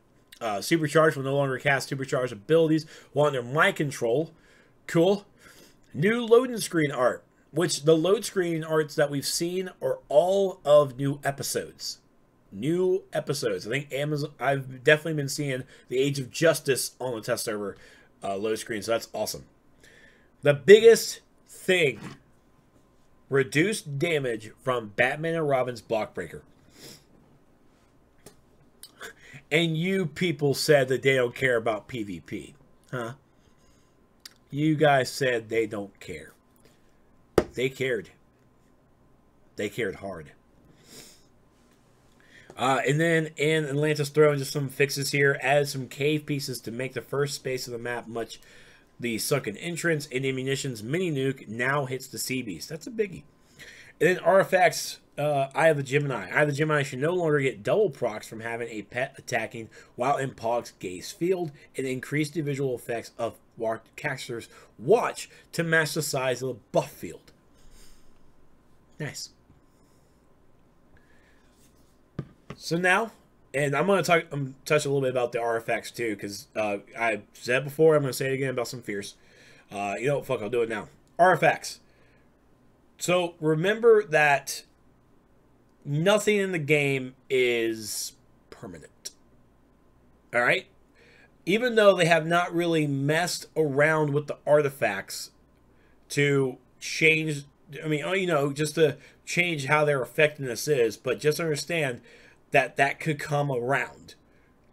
[SPEAKER 1] Supercharged will no longer cast supercharged abilities while under my control. Cool. New loading screen art. Which the load screen arts that we've seen are all of new episodes. New episodes. I think Amazon, I've definitely been seeing the Age of Justice on the test server load screen. So that's awesome. The biggest thing. Reduced damage from Batman and Robin's Blockbreaker. And you people said that they don't care about PvP. Huh? You guys said they don't care. They cared. They cared hard. And then in Atlantis, throwing just some fixes here. Added some cave pieces to make the first space of the map much. The sunken entrance and ammunition's mini nuke now hits the sea beast. That's a biggie. And then artifacts, Eye of the Gemini. Eye of the Gemini should no longer get double procs from having a pet attacking while in Pog's gaze field, and increase the visual effects of casters' watch to match the size of the buff field. Nice. So now, and I'm going to touch a little bit about the artifacts too, because I said it before, I'm going to say it again about some fears. You know what, fuck, I'll do it now. Artifacts. So remember that nothing in the game is permanent. Alright? Even though they have not really messed around with the artifacts to change, I mean, you know, just to change how their effectiveness is, but just understand that that could come around.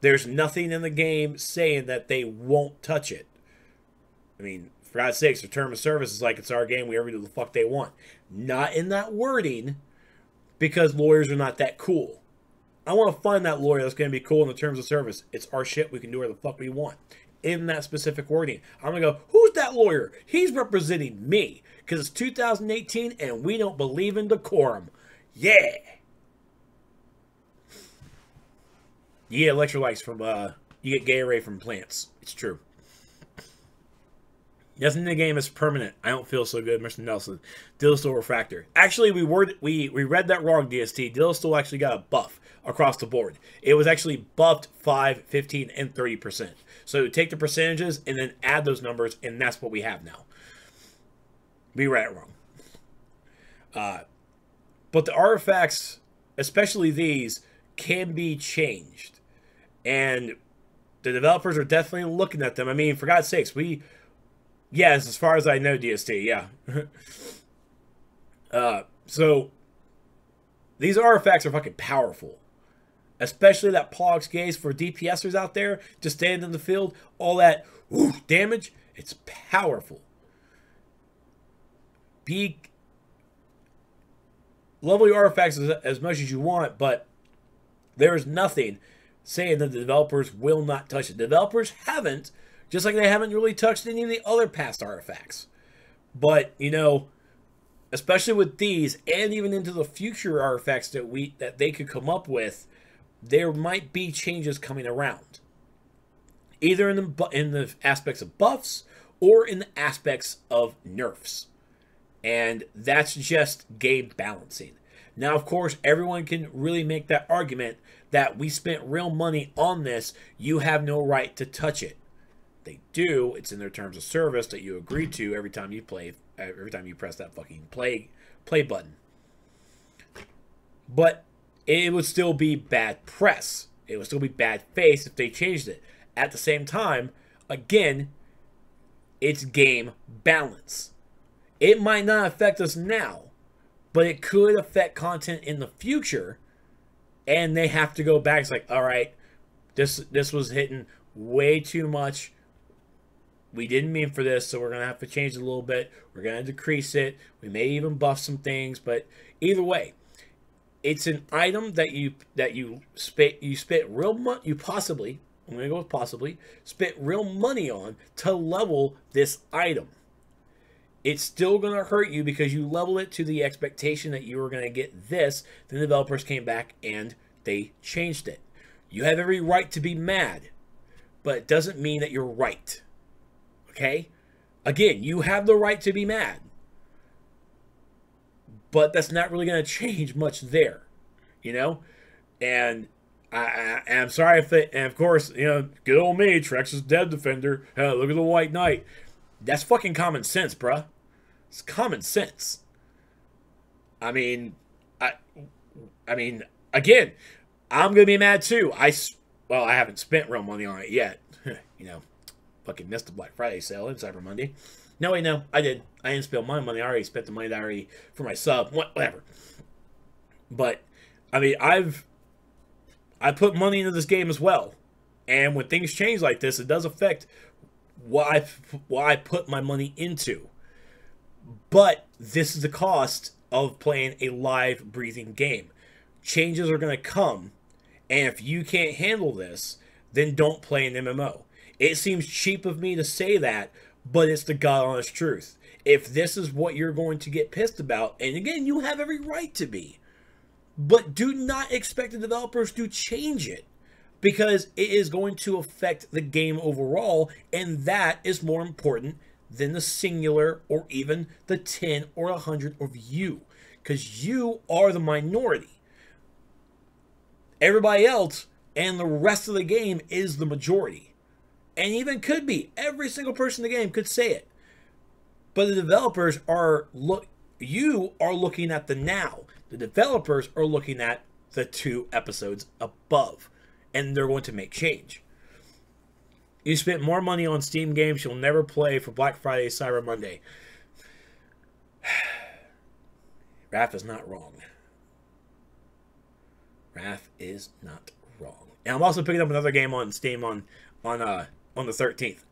[SPEAKER 1] There's nothing in the game saying that they won't touch it. I mean, for God's sakes, their term of service is like it's our game, we ever do the fuck they want. Not in that wording, because lawyers are not that cool. I want to find that lawyer that's going to be cool in the terms of service. It's our shit, we can do whatever the fuck we want. in that specific wording. I'm going to go, who's that lawyer? He's representing me. Because it's 2018 and we don't believe in decorum. Yeah. You get electrolytes from, you get Gatorade from plants. It's true. Nothing in the game is permanent. I don't feel so good, Mr. Nelson. Dillistal Refractor. Actually, we read that wrong, DST. Dillistal actually got a buff across the board. It was actually buffed 5, 15, and 30%. So take the percentages and then add those numbers, and that's what we have now. We read it wrong. But the artifacts, especially these, can be changed. And the developers are definitely looking at them. I mean, for God's sakes, yes, as far as I know, DST, yeah. So, these artifacts are fucking powerful. Especially that Pollux Gaze for DPSers out there, just standing in the field, all that damage, it's powerful. Level your artifacts as much as you want, but there is nothing saying that the developers will not touch it. Developers haven't, just like they haven't really touched any of the other past artifacts. But, you know, especially with these, and even into the future artifacts that they could come up with, there might be changes coming around. Either in the aspects of buffs, or in the aspects of nerfs. And that's just game balancing. Now, of course, everyone can really make that argument that we spent real money on this, you have no right to touch it. They do. It's in their terms of service that you agree to every time you play, every time you press that fucking play button. But it would still be bad press. It would still be bad face if they changed it. At the same time, again, it's game balance. It might not affect us now, but it could affect content in the future, and they have to go back. It's like, all right, this was hitting way too much. We didn't mean for this, so we're going to have to change it a little bit. We're going to decrease it. We may even buff some things, but either way, it's an item that you spent real money. You possibly, I'm going to go with possibly, spent real money on to level this item. It's still going to hurt you because you level it to the expectation that you were going to get this. Then the developers came back and they changed it. You have every right to be mad, but it doesn't mean that you're right. Okay? Again, you have the right to be mad. But that's not really going to change much there. You know? And I'm sorry if it, and of course, you know, good old me, Trex is dead defender. Look at the White Knight. That's fucking common sense, bruh. It's common sense. I mean, again, I'm gonna be mad too. Well, I haven't spent real money on it yet. You know, fucking missed the Black Friday sale and Cyber Monday. No, wait, no, I did. I didn't spend my money. I already spent the money that I already for my sub, whatever. But I mean, I put money into this game as well, and when things change like this, it does affect what I put my money into. But this is the cost of playing a live, breathing game. Changes are going to come, and if you can't handle this, then don't play an MMO. It seems cheap of me to say that, but it's the God honest truth. If this is what you're going to get pissed about, and again, you have every right to be, but do not expect the developers to change it, because it is going to affect the game overall, and that is more important than the singular or even the 10 or 100 of you, because you are the minority. Everybody else and the rest of the game is the majority, and even could be. Every single person in the game could say it, but the developers you are looking at the now. The developers are looking at the 2 episodes above, and they're going to make change. You spent more money on Steam games you'll never play for Black Friday, Cyber Monday. Wrath is not wrong. Wrath is not wrong. And I'm also picking up another game on Steam on the 13th.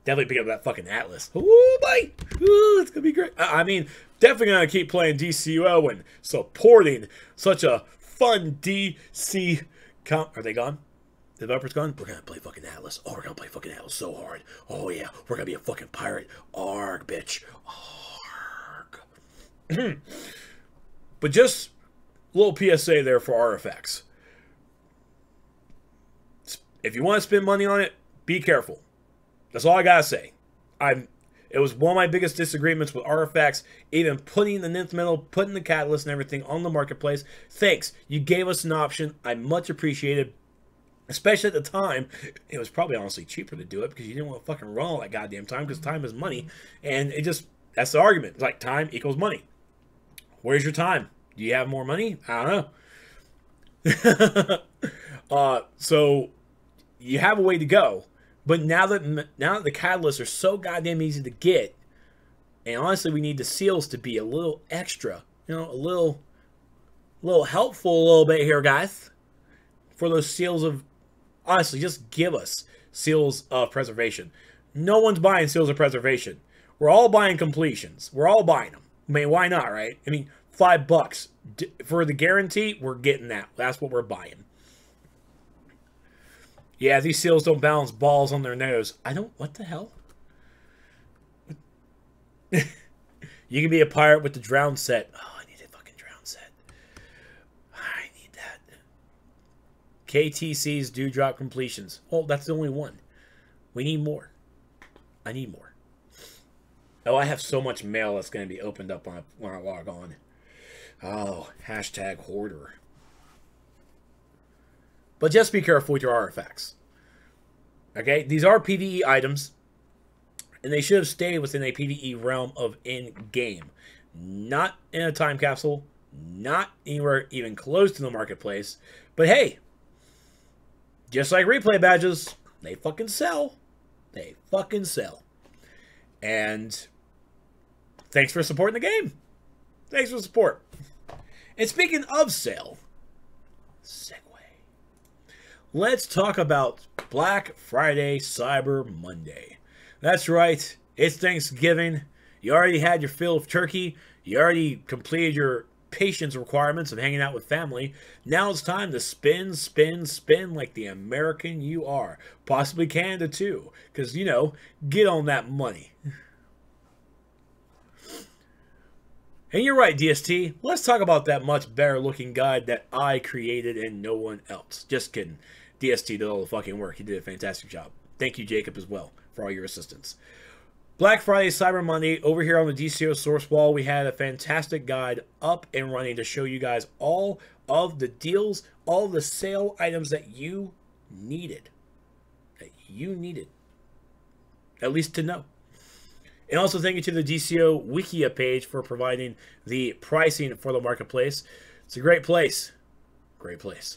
[SPEAKER 1] Definitely pick up that fucking Atlas. Ooh, boy! Ooh, it's gonna be great. I mean, definitely gonna keep playing DCUO and supporting such a fun DC. Are they gone? the developer's gone, we're going to play fucking Atlas. Oh, we're going to play fucking Atlas so hard. Oh, yeah, we're going to be a fucking pirate. Arg, bitch. Arg. But just a little PSA there for RFX. If you want to spend money on it, be careful. That's all I got to say. It was one of my biggest disagreements with RFX, even putting the nth metal, putting the catalyst and everything on the marketplace. Thanks. You gave us an option. I much appreciated. Especially at the time, it was probably honestly cheaper to do it because you didn't want to fucking run all that goddamn time because time is money. And it just, that's the argument. It's like time equals money. Where's your time? Do you have more money? I don't know. So you have a way to go. But now that the catalysts are so goddamn easy to get, and honestly we need the seals to be a little extra, you know, a little helpful a little bit here, guys. For those seals of, honestly, just give us seals of preservation. No one's buying seals of preservation. We're all buying completions. We're all buying them. I mean, why not, right? I mean, $5 for the guarantee, we're getting that. That's what we're buying. Yeah, these seals don't balance balls on their nose. I don't... What the hell? You can be a pirate with the drown set. Oh, I need a fucking drown set. I need that. KTCs do drop completions. Oh, that's the only one. We need more. I need more. Oh, I have so much mail that's going to be opened up when I log on. Oh, hashtag hoarder. But just be careful with your artifacts. Okay? These are PvE items. And they should have stayed within a PvE realm of in-game. Not in a time capsule. Not anywhere even close to the marketplace. But hey, just like replay badges, they fucking sell. They fucking sell. And thanks for supporting the game. Thanks for the support. And speaking of sale, segue. Let's talk about Black Friday, Cyber Monday. That's right. It's Thanksgiving. You already had your fill of turkey. You already completed your patience requirements of hanging out with family. Now it's time to spend, spend, spend like the American you are. Possibly Canada too. Because, you know, get on that money. And you're right, DST. Let's talk about that much better looking guide that I created and no one else. Just kidding. DST did all the fucking work. He did a fantastic job. Thank you, Jacob, as well, for all your assistance. Black Friday, Cyber Monday, over here on the DCO source wall, we had a fantastic guide up and running to show you guys all of the deals, all the sale items that you needed. At least to know. And also thank you to the DCO Wikia page for providing the pricing for the marketplace. It's a great place. Great place.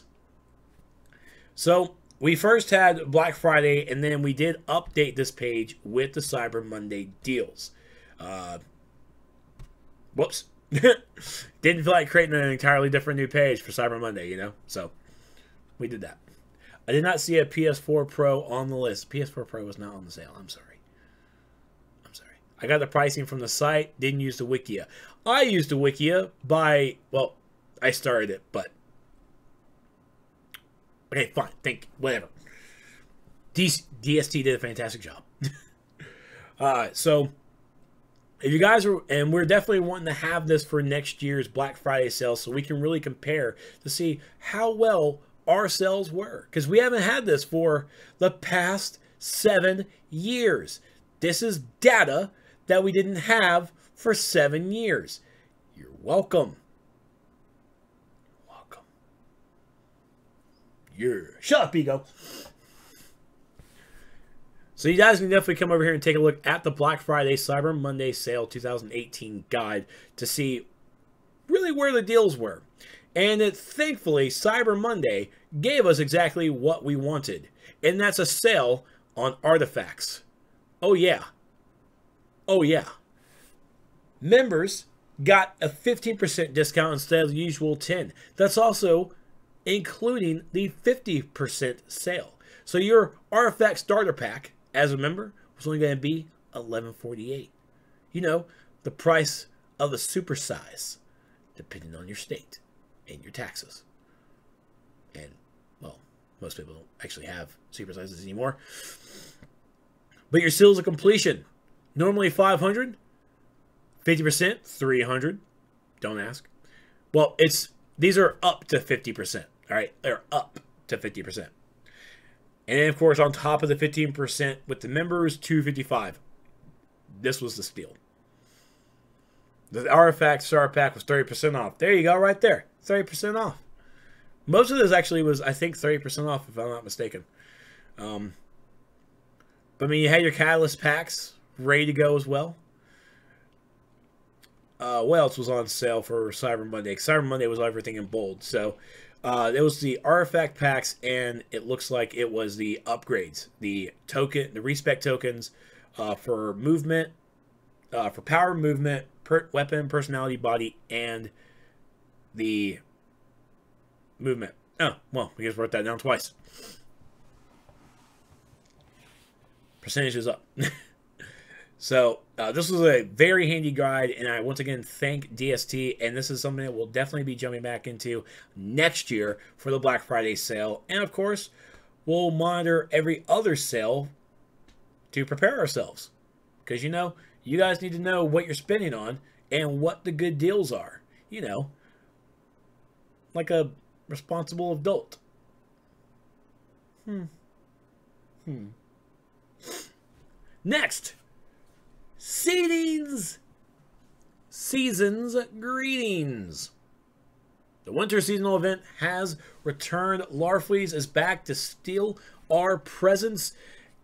[SPEAKER 1] So we first had Black Friday, and then we did update this page with the Cyber Monday deals. Whoops. Didn't feel like creating an entirely different new page for Cyber Monday, you know? So we did that. I did not see a PS4 Pro on the list. PS4 Pro was not on the sale. I'm sorry. I got the pricing from the site. Didn't use the Wikia. I used the Wikia by... Well, I started it, but... Okay, fine. Whatever. DST did a fantastic job. So, if you guys are... And we're definitely wanting to have this for next year's Black Friday sale so we can really compare to see how well our sales were. Because we haven't had this for the past 7 years. This is data that we didn't have for 7 years. You're welcome. Shut up, Ego. So you guys can definitely come over here and take a look at the Black Friday Cyber Monday Sale 2018 guide to see really where the deals were. And thankfully, Cyber Monday gave us exactly what we wanted. And that's a sale on artifacts. Oh yeah. Oh yeah. Members got a 15% discount instead of the usual 10%. That's also including the 50% sale. So your Artifact Starter Pack, as a member, was only going to be $11.48. You know, the price of a supersize, depending on your state and your taxes. And, well, most people don't actually have supersizes anymore. But your seals of completion, normally 500, 50%, 300. Don't ask. Well, these are up to 50%. All right, they're up to 50%. And then, of course, on top of the 15% with the members, 255. This was the steal. The Artifact Star Pack was 30% off. There you go, right there. 30% off. Most of this actually was, I think, 30% off, if I'm not mistaken. But I mean, you had your Catalyst packs ready to go as well. What else was on sale for Cyber Monday? Cyber Monday was everything in bold. So it was the Artifact packs, and it looks like it was the upgrades, the respec tokens for movement, for power, movement, weapon, personality, body, and the movement. Oh, well, we just wrote that down twice. Percentage is up. So this was a very handy guide, and I once again thank DST, and this is something that we'll definitely be jumping back into next year for the Black Friday sale. And of course, we'll monitor every other sale to prepare ourselves, because you know, you guys need to know what you're spending on and what the good deals are, you know, like a responsible adult. Next, Seasons Greetings. The winter seasonal event has returned. Larfleeze is back to steal our presents,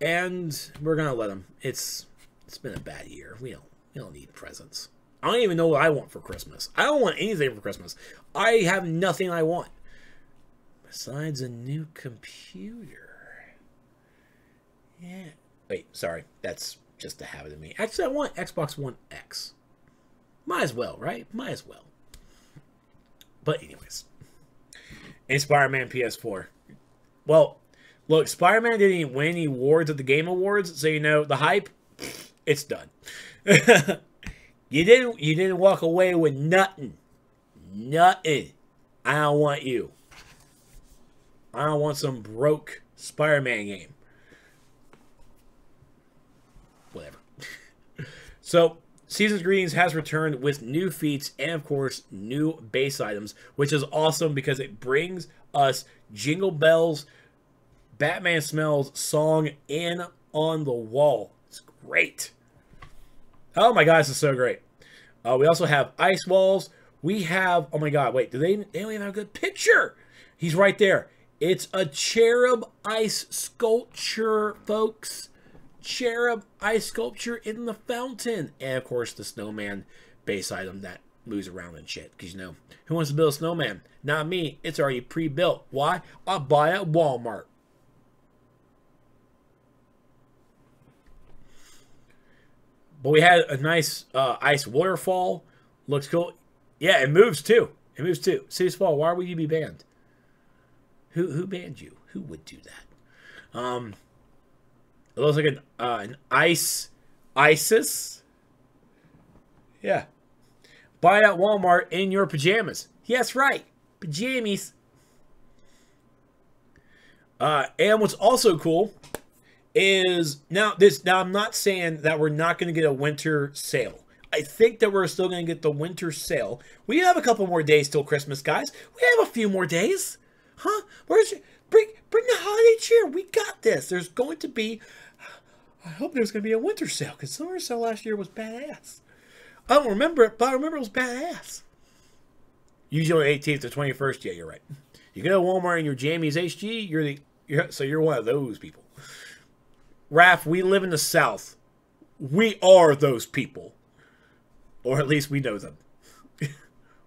[SPEAKER 1] and we're gonna let him. It's been a bad year. We don't need presents. I don't even know what I want for Christmas. I don't want anything for Christmas. I have nothing I want besides a new computer. Yeah. Wait, sorry. That's just a habit of me. Actually, I want Xbox One X. Might as well, right? Might as well. But anyways. And Spider-Man PS4. Well, look, Spider-Man didn't win any awards at the Game Awards, so you know, the hype, it's done. You didn't walk away with nothing. Nothing. I don't want you. I don't want some broke Spider-Man game. Whatever. So, Season's Greetings has returned with new feats and, of course, new base items, which is awesome because it brings us Jingle Bells, Batman Smells song in on the wall. It's great. Oh my god, this is so great. We also have Ice Walls. We have, oh my god, wait, they don't even have a good picture. He's right there. It's a cherub ice sculpture, folks. Cherub ice sculpture in the fountain. And of course the snowman base item that moves around and shit. Because you know, who wants to build a snowman? Not me. It's already pre-built. Why? I'll buy it at Walmart. But we had a nice ice waterfall. Looks cool. Yeah, it moves too. It moves too. Cities Fall, why would you be banned? Who banned you? Who would do that? It looks like an ISIS. Yeah. Buy it at Walmart in your pajamas. Yes, right. Pajamas. And what's also cool is now I'm not saying that we're not going to get a winter sale. I think that we're still going to get the winter sale. We have a couple more days till Christmas, guys. We have a few more days. Huh? Where's your, bring the holiday cheer. We got this. There's going to be, I hope there's going to be a winter sale, because summer sale last year was badass. I don't remember it, but I remember it was badass. Usually 18th to 21st. Yeah, you're right. You go to Walmart in your Jamie's HG, so you're one of those people. Raph, we live in the South. We are those people. Or at least we know them.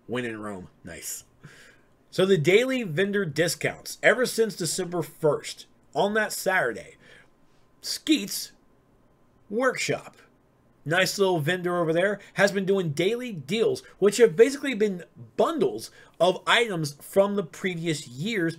[SPEAKER 1] When in Rome. Nice. So the daily vendor discounts, ever since December 1st, on that Saturday, Skeet's Workshop, nice little vendor over there, has been doing daily deals, which have basically been bundles of items from the previous years,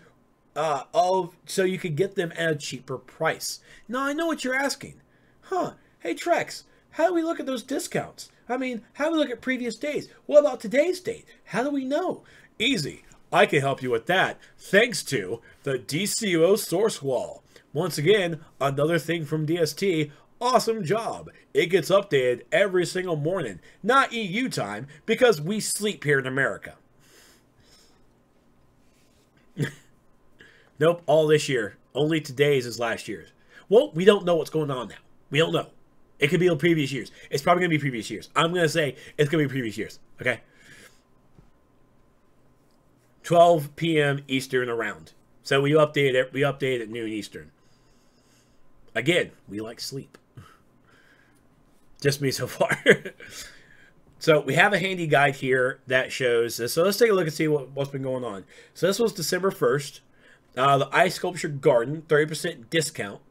[SPEAKER 1] so you could get them at a cheaper price. Now, I know what you're asking. Huh, hey Trex, how do we look at those discounts? I mean, how do we look at previous days? What about today's date? How do we know? Easy. I can help you with that thanks to the DCUO source wall. Once again, another thing from DST. Awesome job. It gets updated every single morning. Not EU time, because we sleep here in America. Nope, all this year. Only today's is last year's. Well, we don't know what's going on now. We don't know. It could be the previous years. It's probably going to be previous years. I'm going to say it's going to be previous years. Okay? 12 p.m. Eastern around. So we update it. We update at noon Eastern. Again, we like sleep. Just me so far. So we have a handy guide here that shows this. So let's take a look and see what's been going on. So this was December 1st. The Ice Sculpture Garden, 30% discount.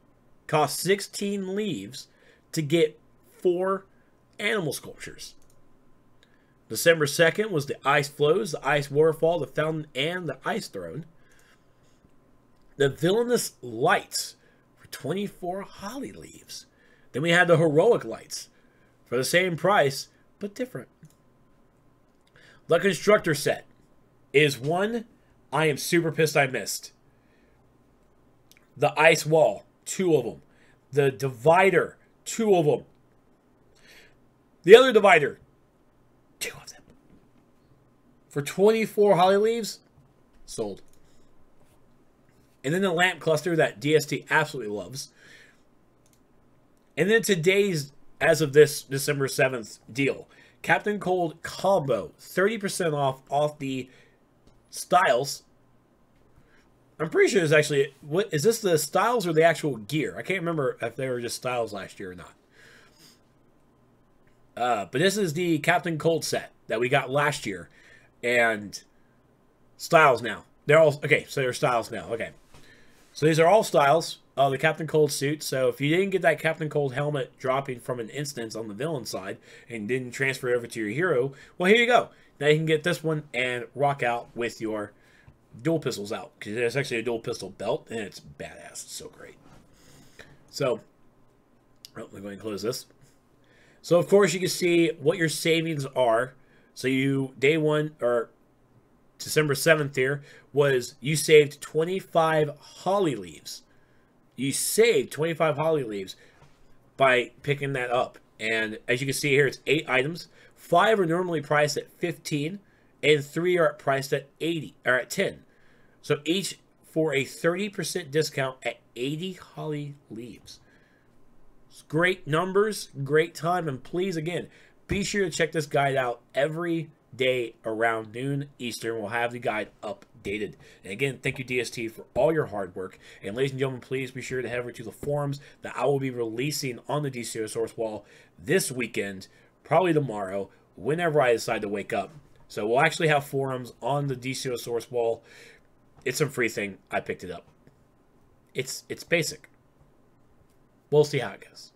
[SPEAKER 1] Cost 16 leaves to get 4 animal sculptures. December 2nd was the Ice Flows, the Ice Waterfall, the Fountain, and the Ice Throne. The Villainous Lights for 24 holly leaves. Then we had the Heroic Lights for the same price, but different. The Constructor set is one I am super pissed I missed. The Ice Wall, 2 of them. The Divider, 2 of them. The other Divider, 2 of them. For 24 holly leaves, sold. And then the Lamp Cluster that DST absolutely loves. And then today's, as of this December 7th deal, Captain Cold Combo, 30% off the styles. I'm pretty sure it's actually, what is this, the styles or the actual gear? I can't remember if they were just styles last year or not. But this is the Captain Cold set that we got last year. And styles now. They're all, okay, so they're styles now. Okay. So these are all styles of the Captain Cold suit. So if you didn't get that Captain Cold helmet dropping from an instance on the villain side and didn't transfer it over to your hero, well, here you go. Now you can get this one and rock out with your dual pistols out, because it's actually a dual pistol belt, and it's badass. It's so great. So, we're going to close this. So, of course, you can see what your savings are. So, you, day one, or December 7th here, was you saved 25 holly leaves. You saved 25 holly leaves by picking that up. And as you can see here, it's 8 items. 5 are normally priced at 15, and 3 are priced at 80 or at 10. So each for a 30% discount at 80 holly leaves. It's great numbers, great time, and please again, be sure to check this guide out every day around noon Eastern. We'll have the guide updated. And again, thank you DST for all your hard work. And ladies and gentlemen, please be sure to head over to the forums that I will be releasing on the DCO source wall this weekend, probably tomorrow, whenever I decide to wake up. So we'll actually have forums on the DCO source wall. It's some free thing. I picked it up. It's basic. We'll see how it goes.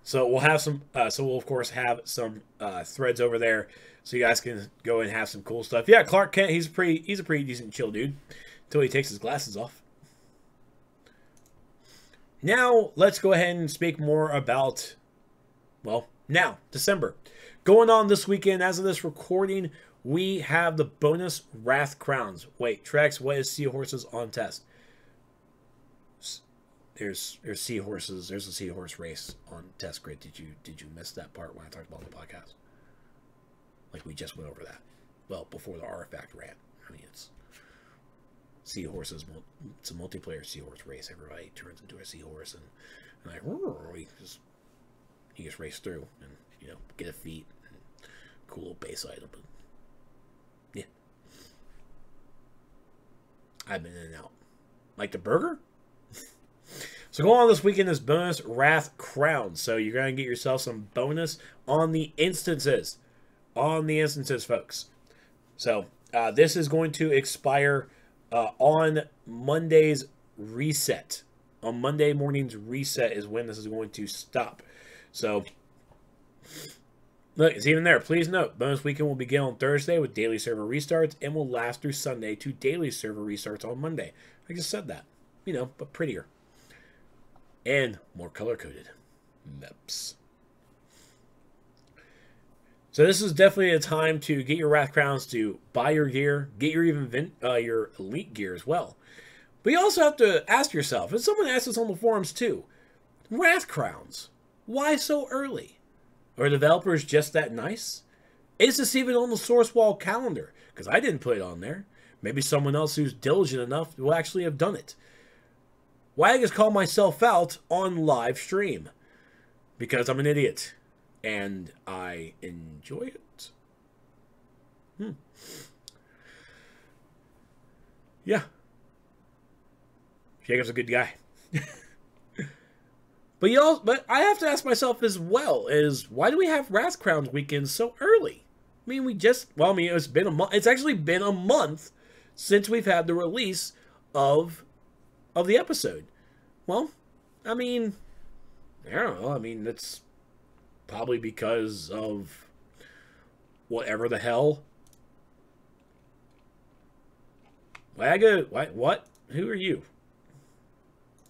[SPEAKER 1] So we'll have some. So we'll of course have some threads over there, so you guys can go and have some cool stuff. Yeah, Clark Kent. He's a pretty decent chill dude until he takes his glasses off. Now let's go ahead and speak more about. Well, now December. Going on this weekend, as of this recording, we have the bonus Wrath crowns. Wait, Trex, what is seahorses on test? There's seahorses. There's a seahorse race on test grid. Did you miss that part when I talked about the podcast? Like we just went over that. Well, before the artifact ran. I mean, it's seahorses. It's a multiplayer seahorse race. Everybody turns into a seahorse and like you just race through and get a feat. Cool little base item. But yeah, I've been in and out. Like the burger. So go on this weekend is bonus Wrath crowns. So you're going to get yourself some bonus on the instances. On the instances, folks. So this is going to expire on Monday's reset. On Monday morning's reset is when this is going to stop. So look, it's even there. Please note, bonus weekend will begin on Thursday with daily server restarts and will last through Sunday to daily server restarts on Monday. I just said that. But prettier. And more color-coded. Meps. So this is definitely a time to get your Wrath Crowns, to buy your gear, get your your elite gear as well. But you also have to ask yourself, and someone asked this on the forums too, Wrath Crowns, why so early? Are developers just that nice? Is this even on the source wall calendar? Because I didn't put it on there. Maybe someone else who's diligent enough will actually have done it. Why I just call myself out on live stream? Because I'm an idiot. And I enjoy it. Yeah. Jacob's a good guy. But I have to ask myself as well, is why do we have Wrath Crowns weekends so early? I mean, it's been a month. It's actually been a month since we've had the release of the episode. Well, I mean, I don't know. I mean, that's probably because of whatever the hell. What? Who are you?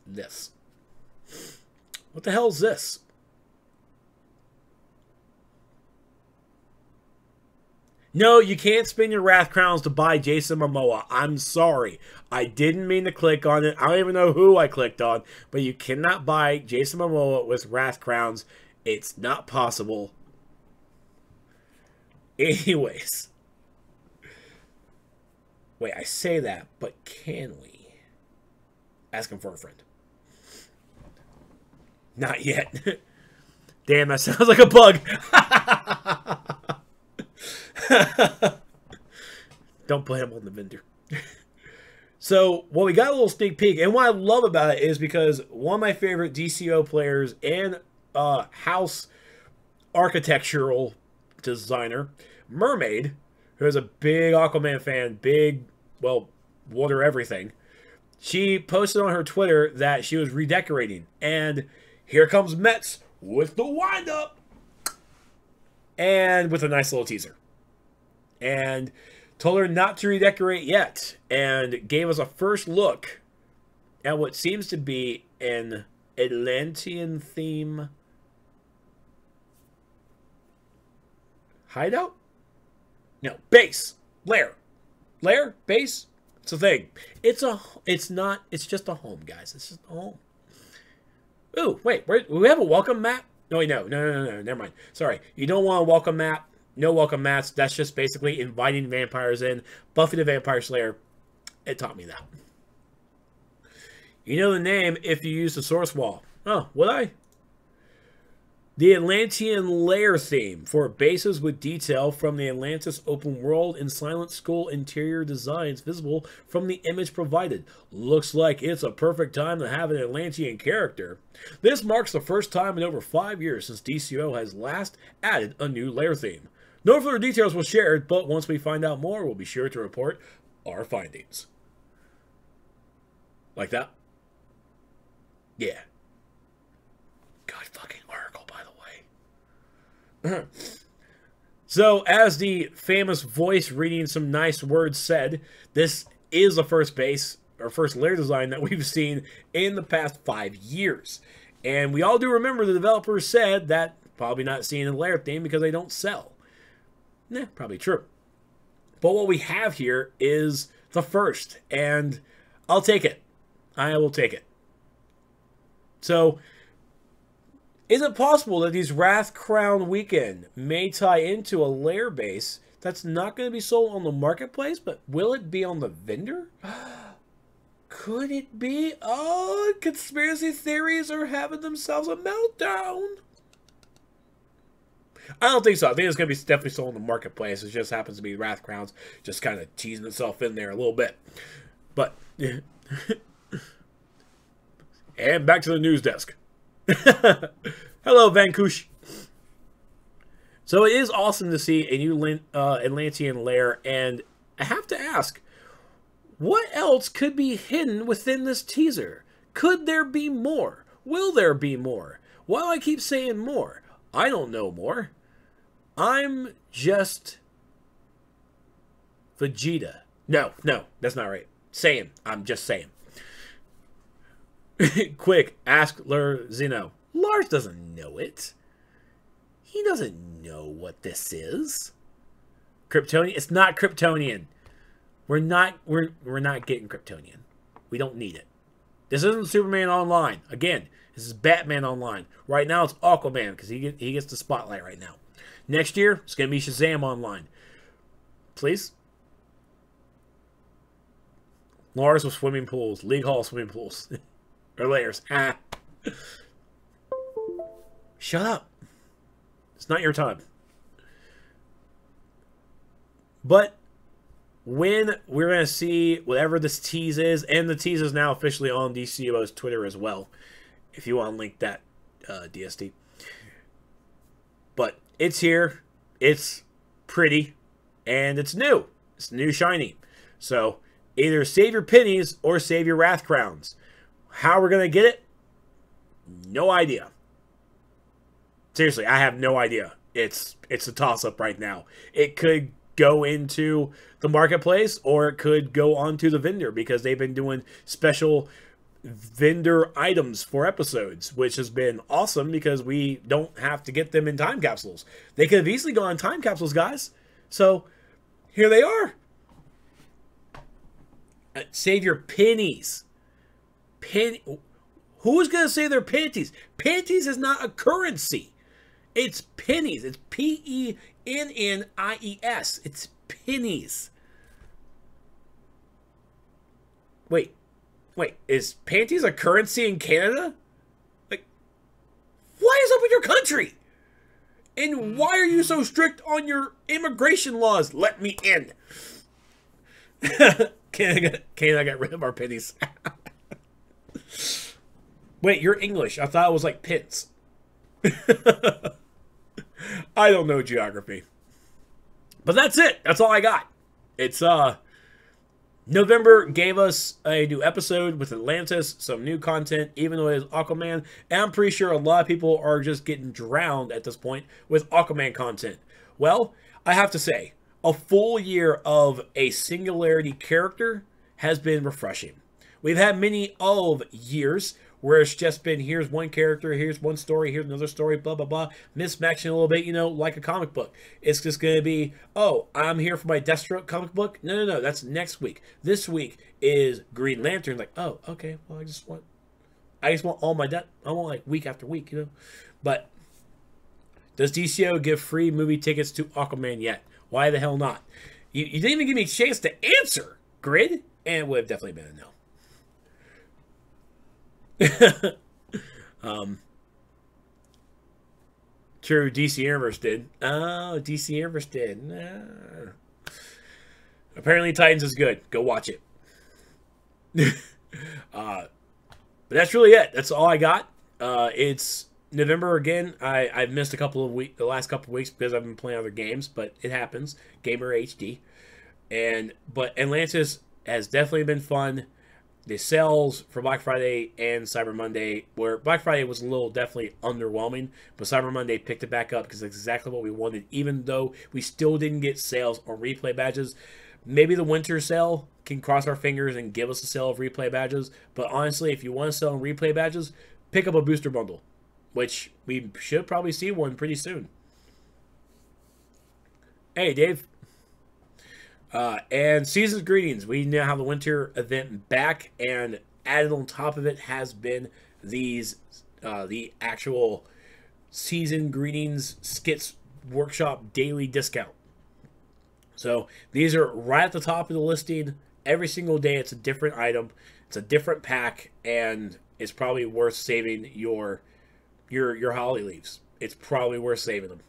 [SPEAKER 1] This. What the hell is this? No, you can't spin your Wrath Crowns to buy Jason Momoa. I'm sorry. I didn't mean to click on it. I don't even know who I clicked on. But you cannot buy Jason Momoa with Wrath Crowns. It's not possible. Anyways. Wait, I say that, but can we? Ask him for a friend. Not yet. Damn, that sounds like a bug. Don't put him on the vendor. So, well, we got a little sneak peek. And what I love about it is because one of my favorite DCO players and house architectural designer, Mermaid, who is a big Aquaman fan, big, well, water everything, she posted on her Twitter that she was redecorating. And here comes Mets with the wind-up. And with a nice little teaser. And told her not to redecorate yet. And gave us a first look at what seems to be an Atlantean theme hideout? No, base. Lair. Lair? Base? It's a thing. It's just a home, guys. It's just a home. Ooh, wait, we have a welcome map? No, wait, no, never mind. Sorry, you don't want a welcome map. No welcome mats. That's just basically inviting vampires in. Buffy the Vampire Slayer. It taught me that. You know the name if you use the source wall. Oh, would I? The Atlantean lair theme for bases with detail from the Atlantis open world and silent school interior designs visible from the image provided. Looks like it's a perfect time to have an Atlantean character. This marks the first time in over 5 years since DCUO has last added a new lair theme. No further details were shared, but once we find out more, we'll be sure to report our findings. Like that? Yeah. God fucking article, by the way. So, as the famous voice reading some nice words said, this is the first base, or first lair design that we've seen in the past 5 years. And we all do remember the developers said that probably not seeing a lair theme because they don't sell. Nah, probably true. But what we have here is the first, and I'll take it. I will take it. So, is it possible that these Wrath Crown weekend may tie into a lair base that's not going to be sold on the marketplace, but will it be on the vendor? Could it be? Oh, conspiracy theories are having themselves a meltdown. I don't think so. I think it's going to be definitely sold on the marketplace. It just happens to be Wrath Crowns just kind of teasing itself in there a little bit. But, and back to the news desk. Hello, Vancouche. So it is awesome to see a new Atlantean lair, and I have to ask, what else could be hidden within this teaser? Could there be more? Will there be more? Why do I keep saying more? I don't know more. I'm just Vegeta. No, that's not right. Saying. I'm just saying. Quick, ask Zeno. Lars doesn't know it. He doesn't know what this is. Kryptonian? It's not Kryptonian. We're not getting Kryptonian. We don't need it. This isn't Superman Online. Again, this is Batman Online. Right now it's Aquaman because he gets the spotlight right now. Next year, it's going to be Shazam Online. Please? Lars with swimming pools. League Hall swimming pools. Or layers. Ah. Shut up. It's not your time. But when we're going to see whatever this tease is, and the tease is now officially on DCUO's Twitter as well, if you want to link that, DST. But it's here, it's pretty, and it's new. It's new shiny. So either save your pennies or save your Wrath Crowns. How we're going to get it? No idea. Seriously, I have no idea. It's a toss-up right now. It could go into the marketplace, or it could go onto the vendor, because they've been doing special vendor items for episodes, which has been awesome because we don't have to get them in time capsules. They could have easily gone in time capsules, guys. So here they are. Save your pennies. Who's going to save their panties? Panties is not a currency. It's pennies. It's Pennies. It's pennies. Wait, is panties a currency in Canada? Like, what is up with your country? And why are you so strict on your immigration laws? Let me in. Canada got rid of our pennies. Wait, you're English. I thought it was like pence. I don't know geography. But that's it. That's all I got. It's, November gave us a new episode with Atlantis, some new content, even though it is Aquaman. And I'm pretty sure a lot of people are just getting drowned at this point with Aquaman content. Well, I have to say, a full year of a singularity character has been refreshing. We've had many of years where it's just been, here's one character, here's one story, here's another story, blah, blah, blah, mismatching a little bit, you know, like a comic book. It's just going to be, oh, I'm here for my Deathstroke comic book. No, that's next week. This week is Green Lantern. Like, oh, okay, well, I just want all my I want like week after week, you know. But does DCO give free movie tickets to Aquaman yet? Why the hell not? You didn't even give me a chance to answer, Grid, and it would have definitely been a no. True, DC Universe did. Oh, DC Universe did. Apparently Titans is good. Go watch it. But that's really it. That's all I got. It's November again. I've missed the last couple of weeks because I've been playing other games, but it happens. Gamer HD. But Atlantis has definitely been fun. The sales for Black Friday and Cyber Monday, where Black Friday was a little definitely underwhelming, but Cyber Monday picked it back up because it's exactly what we wanted, even though we still didn't get sales on replay badges. Maybe the winter sale can cross our fingers and give us a sale of replay badges, but honestly, if you want to sell on replay badges, pick up a booster bundle, which we should probably see one pretty soon. Hey, Dave. And season's greetings. We now have the winter event back, and added on top of it has been these the actual season greetings skits workshop daily discount. So these are right at the top of the listing. Every single day it's a different item, it's a different pack, and it's probably worth saving your holiday leaves. It's probably worth saving them.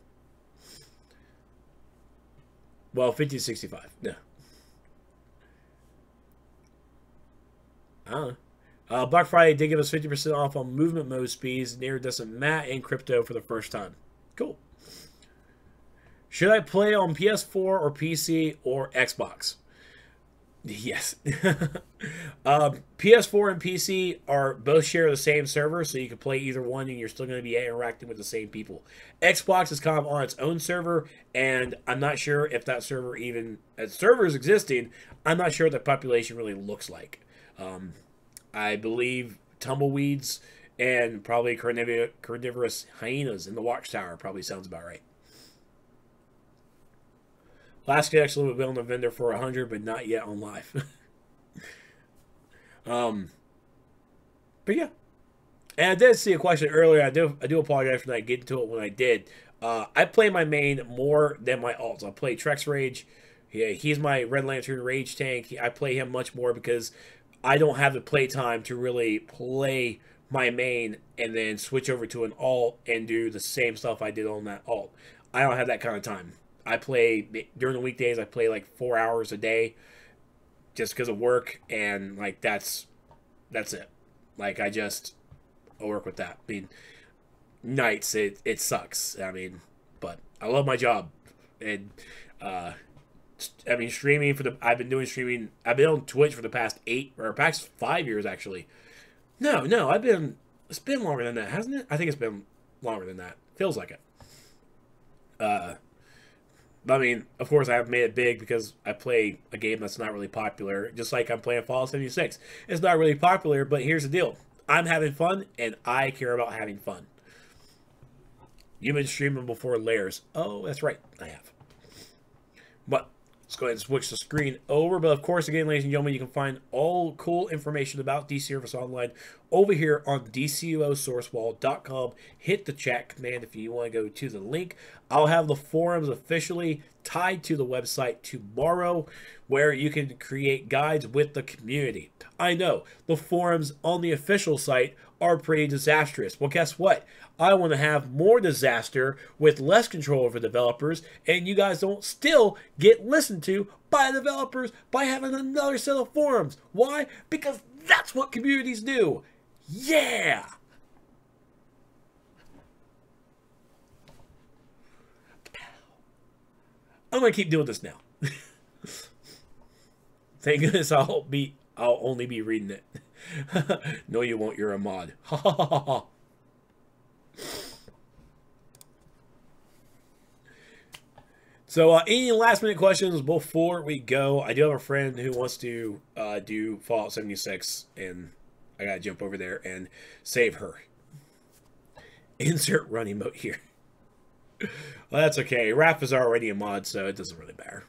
[SPEAKER 1] Well, 50 to 65. No. I don't know. Black Friday did give us 50% off on movement mode speeds, iridescent matte, and crypto for the first time. Cool. Should I play on PS4 or PC or Xbox? Yes. PS4 and PC are both share the same server, so you can play either one and you're still going to be interacting with the same people. Xbox is kind of on its own server, and I'm not sure if that server even, as servers existing, I'm not sure what the population really looks like. I believe Tumbleweeds And probably carnivorous hyenas in the watchtower. Probably sounds about right. Last kid actually will be on the vendor for 100, but not yet on live. But yeah. And I did see a question earlier. I do apologize for not getting to it when I did. I play my main more than my alts. I play Trex Rage. Yeah, he's my Red Lantern Rage tank. I play him much more because I don't have the play time to really play my main and then switch over to an alt and do the same stuff I did on that alt. I don't have that kind of time. I play during the weekdays. I play like 4 hours a day, just because of work, and like that's it. Like I work with that. I mean, nights it sucks. I mean, but I love my job, and I mean streaming I've been doing streaming. I've been on Twitch for the past 5 years actually. No, it's been longer than that, hasn't it? I think it's been longer than that. Feels like it. But I mean, of course, I have made it big because I play a game that's not really popular. Just like I'm playing Fallout 76. It's not really popular, but here's the deal. I'm having fun, and I care about having fun. You've been streaming before Layers. Oh, that's right. I have. But let's go ahead and switch the screen over. But of course, again, ladies and gentlemen, you can find all cool information about DC Universe Online over here on DCUOSourceWall.com. Hit the chat command if you want to go to the link. I'll have the forums officially tied to the website tomorrow, where you can create guides with the community. I know the forums on the official site are pretty disastrous. Well, guess what? I want to have more disaster with less control over developers, and you guys don't still get listened to by developers by having another set of forums. Why? Because that's what communities do. Yeah! I'm going to keep doing this now. Thank goodness I'll only be reading it. No, you won't. You're a mod. Ha ha ha ha. So, any last minute questions before we go? I do have a friend who wants to do Fallout 76, and I gotta jump over there and save her. Insert run emote here. Well, that's okay. Raph is already a mod, so it doesn't really matter.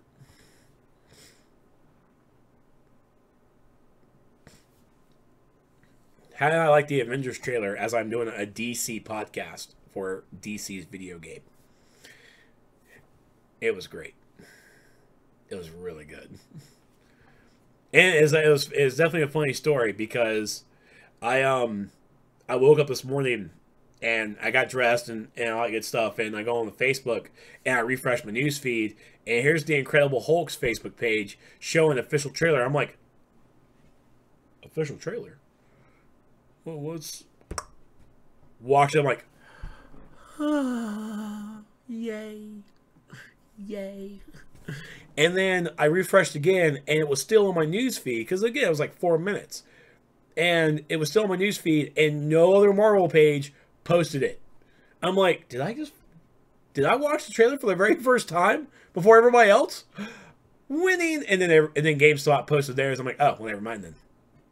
[SPEAKER 1] How did I like the Avengers trailer as I'm doing a DC podcast for DC's video game? It was great. It was really good. And it was definitely a funny story because I woke up this morning and I got dressed and all that good stuff, and I go on the Facebook and I refresh my news feed, and here's the Incredible Hulk's Facebook page showing an official trailer. I'm like, official trailer? Well, what's... Watch it, I'm like, yay. Yay. And then I refreshed again, and it was still on my news feed, because again, it was like 4 minutes. And it was still on my news feed, and no other Marvel page posted it. I'm like, did I watch the trailer for the very first time before everybody else? Winning! And then GameStop posted theirs. I'm like, oh, well, never mind then.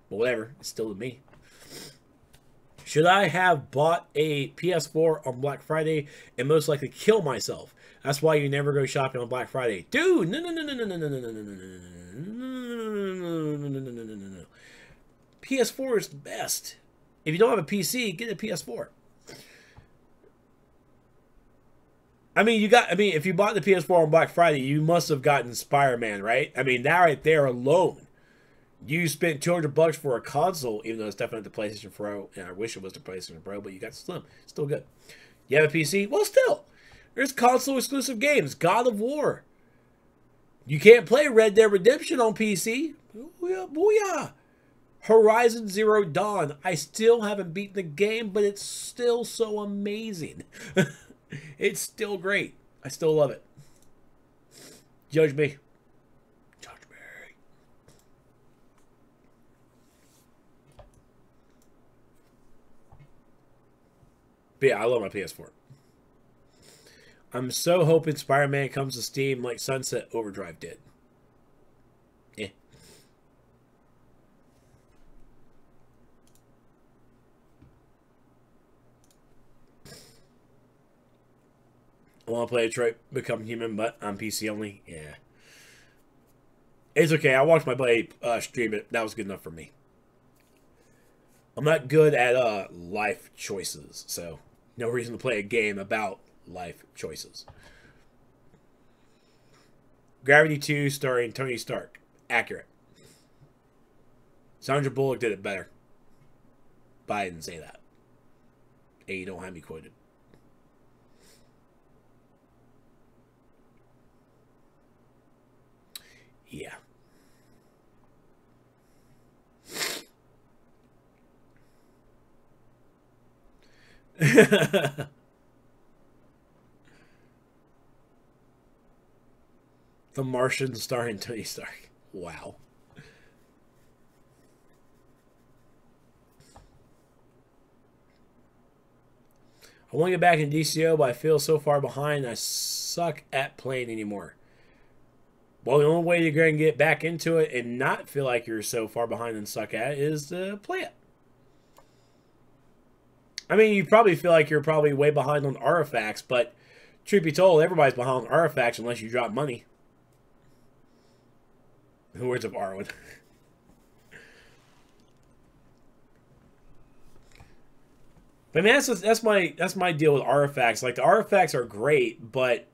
[SPEAKER 1] But whatever, it's still to me. Should I have bought a PS4 on Black Friday and most likely kill myself? That's why you never go shopping on Black Friday. Dude, no. PS4 is the best. If you don't have a PC, get a PS4. I mean, if you bought the PS4 on Black Friday, you must have gotten Spider-Man, right? I mean, that right there alone. You spent $200 for a console, even though it's definitely the PlayStation Pro, and I wish it was the PlayStation Pro, but you got Slim. Still good. You have a PC? Well, still. There's console-exclusive games. God of War. You can't play Red Dead Redemption on PC. Booyah. Horizon Zero Dawn. I still haven't beaten the game, but it's still so amazing. It's still great. I still love it. Judge me. Judge me. But yeah, I love my PS4. I'm so hoping Spider-Man comes to Steam like Sunset Overdrive did. Eh. I want to play Detroit Become Human, but on PC only. Yeah. It's okay. I watched my buddy stream it. That was good enough for me. I'm not good at life choices, so no reason to play a game about life choices. Gravity 2 starring Tony Stark. Accurate. Sandra Bullock did it better. But I didn't say that. And you don't have me quoted. Yeah. The Martian starring Tony Stark. Wow. I want to get back in DCO, but I feel so far behind I suck at playing anymore. Well, the only way you're going to get back into it and not feel like you're so far behind and suck at it is to play it. I mean, you probably feel like you're probably way behind on artifacts, but truth be told, everybody's behind on artifacts unless you drop money. The words of Arwen. But I mean, that's my deal with artifacts. Like, the artifacts are great, but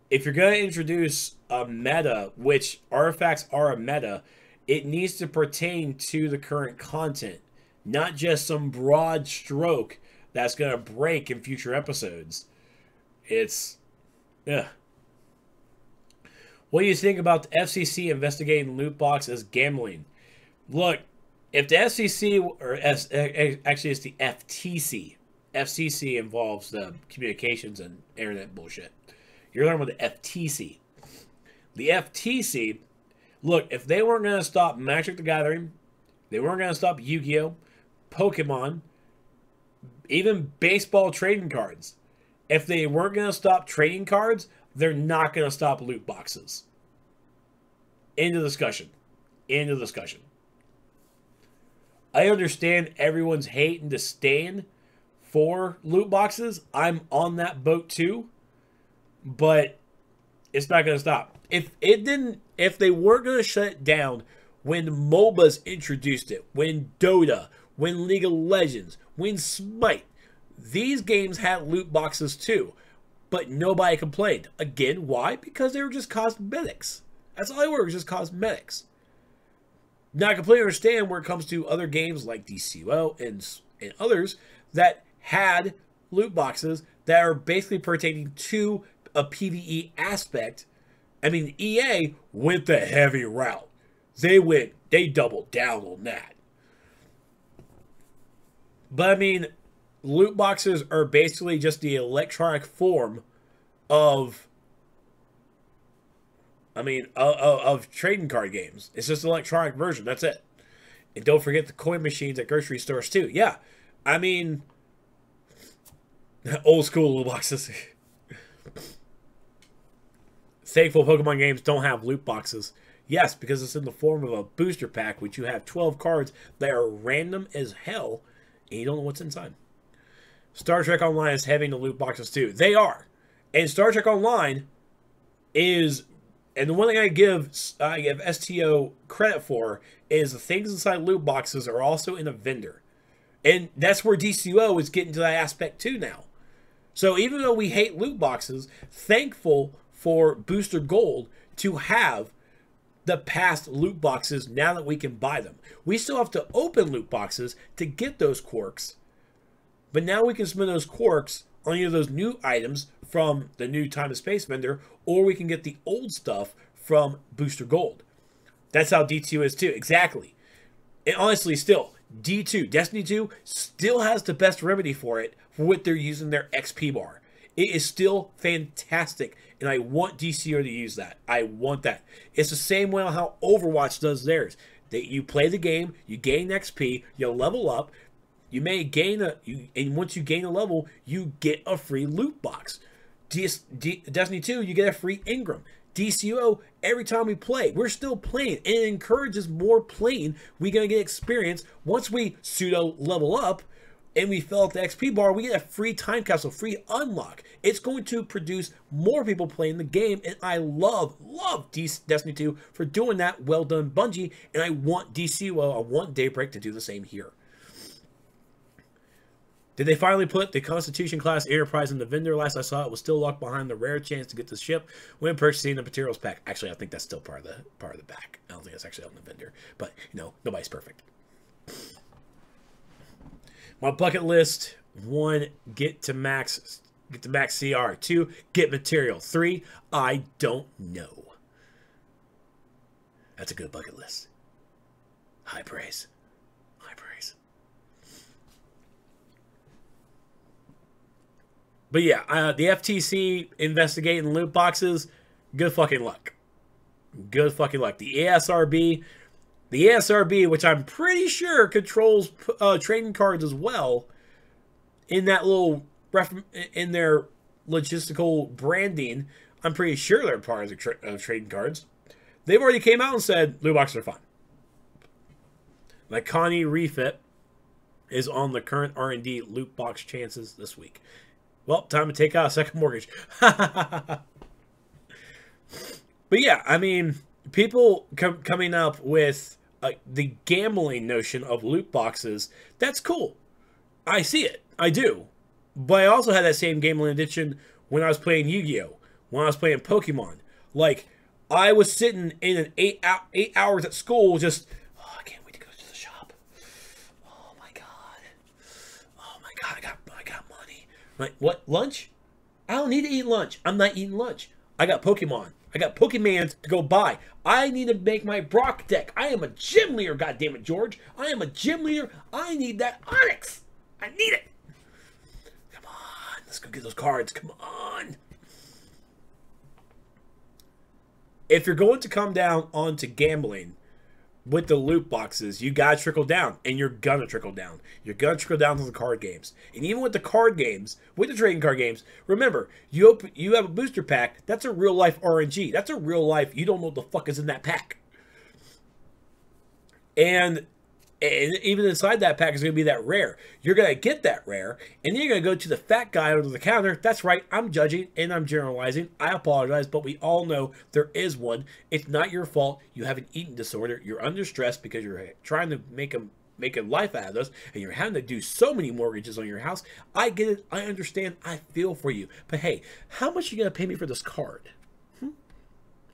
[SPEAKER 1] if you're going to introduce a meta, which artifacts are a meta, it needs to pertain to the current content, not just some broad stroke that's going to break in future episodes. It's, yeah. What do you think about the FCC investigating loot box as gambling? Look, if the FCC, or actually it's the FTC. FCC involves the communications and internet bullshit. You're talking about the FTC. The FTC, look, if they weren't going to stop Magic the Gathering, they weren't going to stop Yu-Gi-Oh!, Pokemon, even baseball trading cards. If they weren't going to stop trading cards, they're not going to stop loot boxes. End of discussion. End of discussion. I understand everyone's hate and disdain for loot boxes. I'm on that boat too. But it's not going to stop. If they weren't going to shut it down when MOBAs introduced it, when Dota, when League of Legends, when Smite, these games had loot boxes too. But nobody complained. Again, why? Because they were just cosmetics. That's all they were, just cosmetics. Now, I completely understand where it comes to other games like DCUO and others that had loot boxes that are basically pertaining to a PvE aspect. I mean, EA went the heavy route. They doubled down on that. But I mean, loot boxes are basically just the electronic form of trading card games. It's just an electronic version. That's it. And don't forget the coin machines at grocery stores too. Yeah, I mean, old school loot boxes. Thankful Pokemon games don't have loot boxes. Yes, because it's in the form of a booster pack, which you have 12 cards that are random as hell, and you don't know what's inside. Star Trek Online is heavy into loot boxes too. They are. And Star Trek Online is, and the one thing I give STO credit for is the things inside loot boxes are also in a vendor. And that's where DCUO is getting to that aspect too now. So even though we hate loot boxes, thankful for Booster Gold to have the past loot boxes now that we can buy them. We still have to open loot boxes to get those quirks, but now we can spend those quirks on either those new items from the new Time and Space vendor, or we can get the old stuff from Booster Gold. That's how D2 is too. Exactly. And honestly, still, D2, Destiny 2, still has the best remedy for it for what they're using their XP bar. It is still fantastic, and I want DCO to use that. I want that. It's the same way how Overwatch does theirs. You play the game, you gain XP, you level up, you may gain and once you gain a level, you get a free loot box. Destiny 2, you get a free Ingram. DCO, every time we play, we're still playing, and it encourages more playing. We're going to get experience. Once we pseudo level up, and we fill up the XP bar, we get a free time capsule, free unlock. It's going to produce more people playing the game, and I love Destiny 2 for doing that. Well done, Bungie, and I want DCUO, I want Daybreak to do the same here. Did they finally put the Constitution class Enterprise in the vendor? Last I saw, it was still locked behind the rare chance to get the ship when purchasing the materials pack. Actually, I think that's still part of the back. I don't think it's actually on the vendor, but you know, nobody's perfect. My bucket list: 1, get to max CR. 2, get material. 3, I don't know. That's a good bucket list. High praise. High praise. But yeah, the FTC investigating loot boxes, good fucking luck. Good fucking luck. The ASRB, which I'm pretty sure controls trading cards as well, in that little in their logistical branding, I'm pretty sure they're part of the trading cards. They've already came out and said loot boxes are fun. Like Connie Refit is on the current R&D loot box chances this week. Well, time to take out a second mortgage. But yeah, I mean, people coming up with the gambling notion of loot boxes, that's cool. I see it. I do. But I also had that same gambling addiction when I was playing Yu-Gi-Oh! When I was playing Pokemon. Like, I was sitting in an 8 hours at school just, oh, I can't wait to go to the shop. Oh my god. Oh my god, I got money. Like, what? Lunch? I don't need to eat lunch. I'm not eating lunch. I got Pokemon. I got Pokemans to go buy. I need to make my Brock deck. I am a gym leader, goddammit, George. I am a gym leader. I need that Onyx. I need it. Come on. Let's go get those cards. Come on. If you're going to come down onto gambling with the loot boxes, you gotta trickle down, and you're gonna trickle down. You're gonna trickle down to the card games, and even with the card games, with the trading card games, remember you have a booster pack. That's a real life RNG. That's a real life. You don't know what the fuck is in that pack, and even inside that pack is going to be that rare. You're going to get that rare, and then you're going to go to the fat guy under the counter. That's right, I'm judging and I'm generalizing. I apologize, but we all know there is one. It's not your fault. You have an eating disorder. You're under stress because you're trying to make a life out of this, and you're having to do so many mortgages on your house. I get it. I understand. I feel for you. But hey, how much are you going to pay me for this card?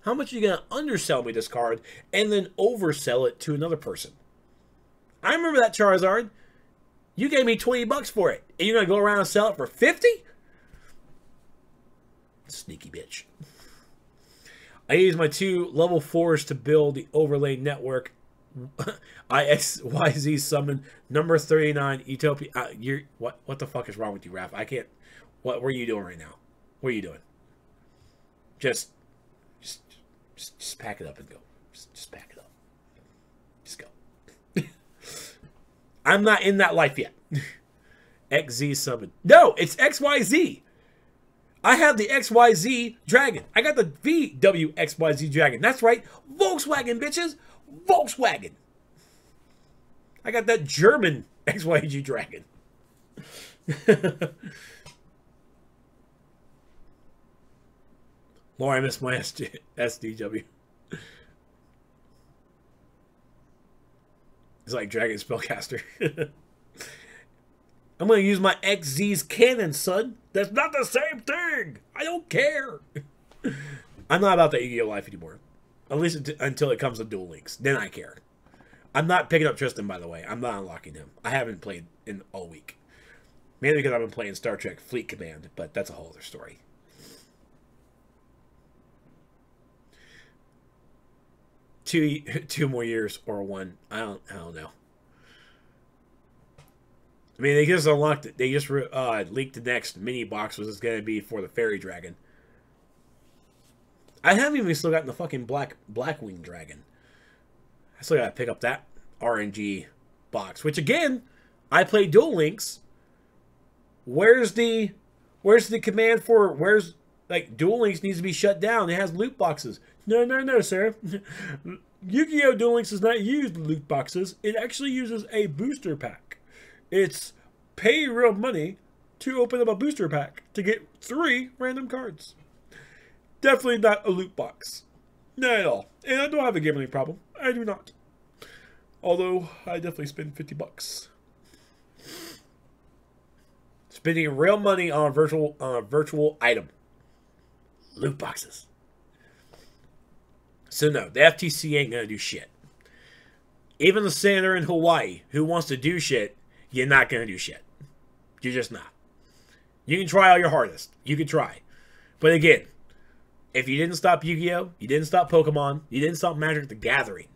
[SPEAKER 1] How much are you going to undersell me this card and then oversell it to another person? I remember that Charizard. You gave me $20 for it. And you're going to go around and sell it for $50? Sneaky bitch. I use my 2 level 4s to build the overlay network. IXYZ summon number 39 Utopia. What the fuck is wrong with you, Raph? I can't. What are you doing right now? What are you doing? Just pack it up and go. Just pack it up. Just go. I'm not in that life yet. XZ summon. No, it's XYZ. I have the XYZ Dragon. I got the VWXYZ Dragon. That's right. Volkswagen, bitches. Volkswagen. I got that German XYZ Dragon. Lord, I missed my SDW. It's like Dragon Spellcaster. I'm going to use my XZ's cannon, son. That's not the same thing. I don't care. I'm not about that Yu-Gi-Oh! Life anymore. At least until it comes to Duel Links. Then I care. I'm not picking up Tristan, by the way. I'm not unlocking him. I haven't played in all week. Mainly because I've been playing Star Trek Fleet Command, but that's a whole other story. Two more years or 1. I don't know. I mean, they just unlocked it. They just leaked the next mini box, which is going to be for the Fairy Dragon. I haven't even still gotten the fucking Blackwing Dragon. I still got to pick up that RNG box, which again, I play Duel Links. Where's the command for like Duel Links needs to be shut down? It has loot boxes. No, sir. Yu-Gi-Oh! Duel Links does not use loot boxes. It actually uses a booster pack. It's pay real money to open up a booster pack to get 3 random cards. Definitely not a loot box. Not at all. And I don't have a gambling problem. I do not. Although, I definitely spend $50. Spending real money on a virtual item. Loot boxes. So no, the FTC ain't gonna do shit. Even the senator in Hawaii who wants to do shit, you're not gonna do shit. You're just not. You can try all your hardest. You can try. But again, if you didn't stop Yu-Gi-Oh!, you didn't stop Pokemon, you didn't stop Magic the Gathering,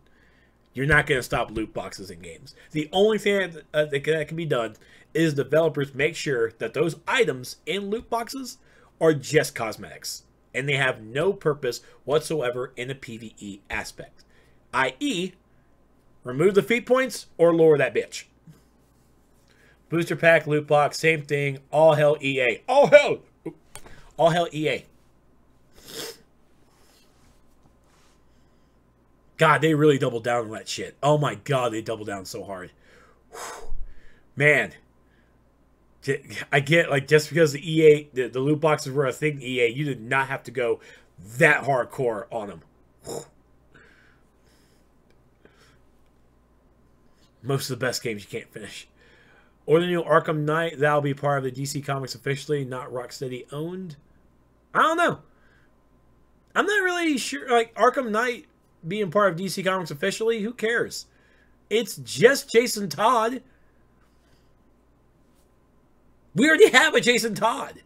[SPEAKER 1] you're not going to stop loot boxes in games. The only thing that can be done is developers make sure that those items in loot boxes are just cosmetics. And they have no purpose whatsoever in a PvE aspect. I.e., remove the feat points or lower that bitch. Booster pack, loot box, same thing. All hell EA. All hell! All hell EA. God, they really doubled down on that shit. Oh my God, they doubled down so hard. Whew. Man. I get, like, just because the EA, the loot boxes were a thing, EA, you did not have to go that hardcore on them. Whew. Most of the best games you can't finish. Or the new Arkham Knight, that'll be part of the DC Comics officially, not Rocksteady owned. I don't know. I'm not really sure, like, Arkham Knight being part of DC Comics officially, who cares? It's just Jason Todd. We already have a Jason Todd.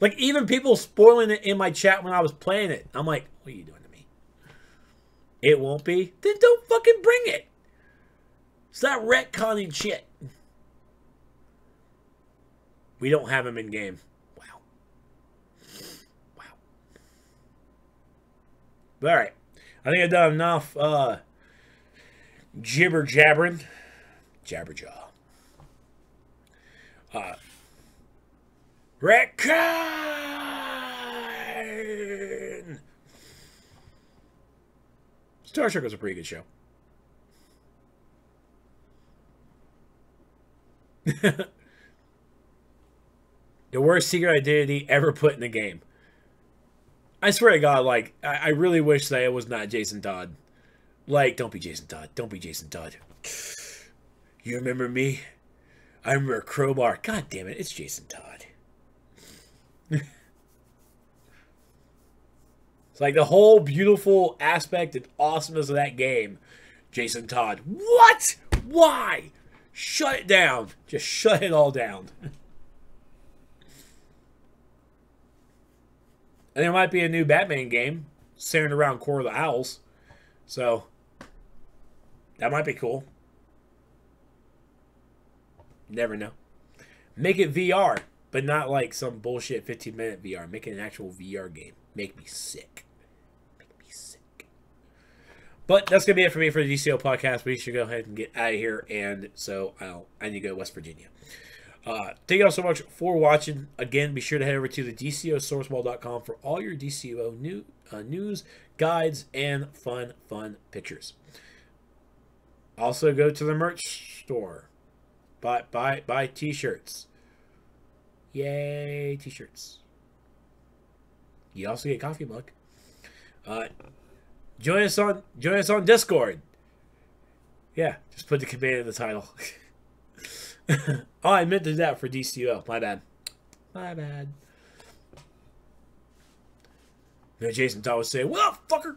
[SPEAKER 1] Like, even people spoiling it in my chat when I was playing it. I'm like, what are you doing to me? It won't be? Then don't fucking bring it. Stop retconning shit. We don't have him in game. Wow. Wow. But alright. I think I've done enough jibber jabbering. Jabberjaw. Retcon! Star Trek was a pretty good show. The worst secret identity ever put in a game. I swear to God, like, I really wish that it was not Jason Todd. Like, don't be Jason Todd. Don't be Jason Todd. You remember me? I remember Crowbar. God damn it, it's Jason Todd. It's like the whole beautiful aspect and awesomeness of that game. Jason Todd. What? Why? Shut it down. Just shut it all down. And there might be a new Batman game centered around Core of the Owls. So, that might be cool. Never know. Make it VR, but not like some bullshit 15-minute VR. Make it an actual VR game. Make me sick. Make me sick. But that's going to be it for me for the DCO podcast. We should go ahead and get out of here. And so I need to go to West Virginia. Thank you all so much for watching. Again, be sure to head over to the DCOsourcewall.com for all your DCO news, guides, and fun pictures. Also, go to the merch store. Buy t-shirts. Yay, t-shirts. You also get a coffee mug. Join us on Discord. Yeah, just put the command in the title. Oh, I meant to do that for DCO. My bad. My bad. You know, Jason Todd would say, "What up, fucker?"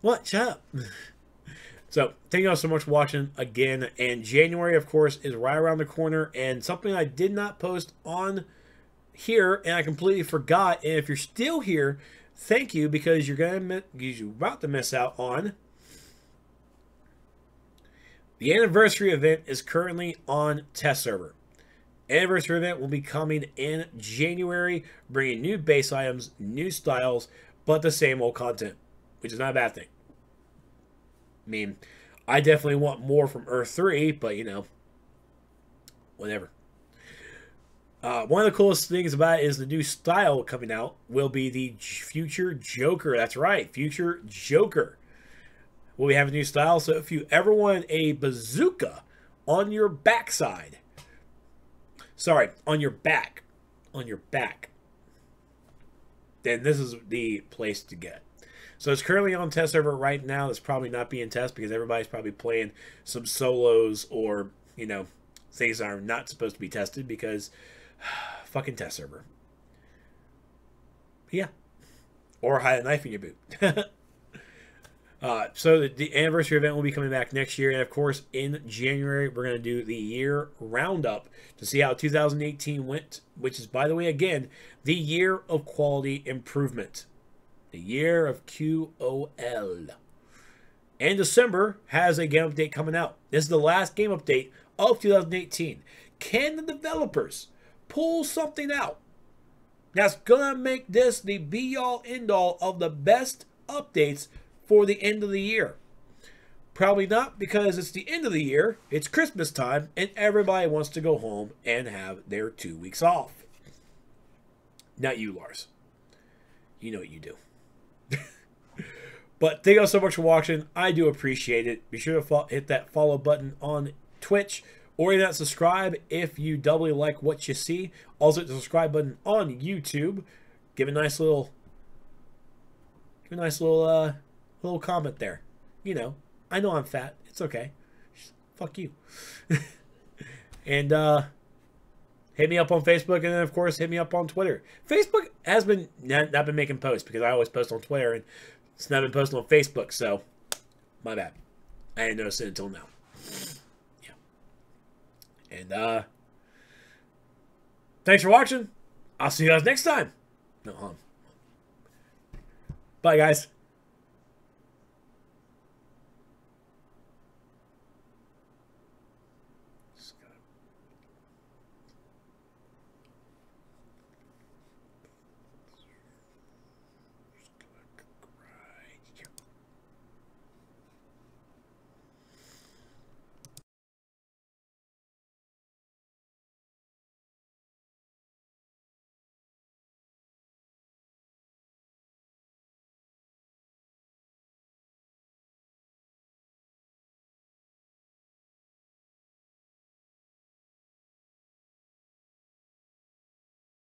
[SPEAKER 1] What? Shut up. So, thank you all so much for watching again. And January, of course, is right around the corner. And something I did not post on here, and I completely forgot. And if you're still here, thank you, because you're about to miss out on the anniversary event. Is currently on test server. Anniversary event will be coming in January, bringing new base items, new styles, but the same old content, which is not a bad thing. I mean, I definitely want more from Earth 3, but, you know, whatever. One of the coolest things about it is the new style coming out will be the Future Joker. That's right, Future Joker. Well, we have a new style, so if you ever want a bazooka on your backside, sorry, on your back, then this is the place to get. So it's currently on test server right now. It's probably not being tested because everybody's probably playing some solos or, you know, things that are not supposed to be tested because fucking test server. Yeah. Or hide a knife in your boot. So the anniversary event will be coming back next year. And, of course, in January, we're going to do the year roundup to see how 2018 went, which is, by the way, again, the year of quality improvement. The year of QOL. And December has a game update coming out. This is the last game update of 2018. Can the developers pull something out that's going to make this the be-all, end-all of the best updates for the end of the year? Probably not, because it's the end of the year, it's Christmas time, and everybody wants to go home and have their 2 weeks off. Not you, Lars. You know what you do. But thank you all so much for watching. I do appreciate it. Be sure to hit that follow button on Twitch, or hit that subscribe if you doubly like what you see. Also hit the subscribe button on YouTube. Give a nice little little comment there. You know, I know I'm fat. It's okay. Fuck you. And hit me up on Facebook, and then of course hit me up on Twitter. Facebook has been not been making posts because I always post on Twitter, and it's not been posted on Facebook, so my bad. I didn't notice it until now. Yeah. And thanks for watching. I'll see you guys next time. No, hold on. Bye, guys.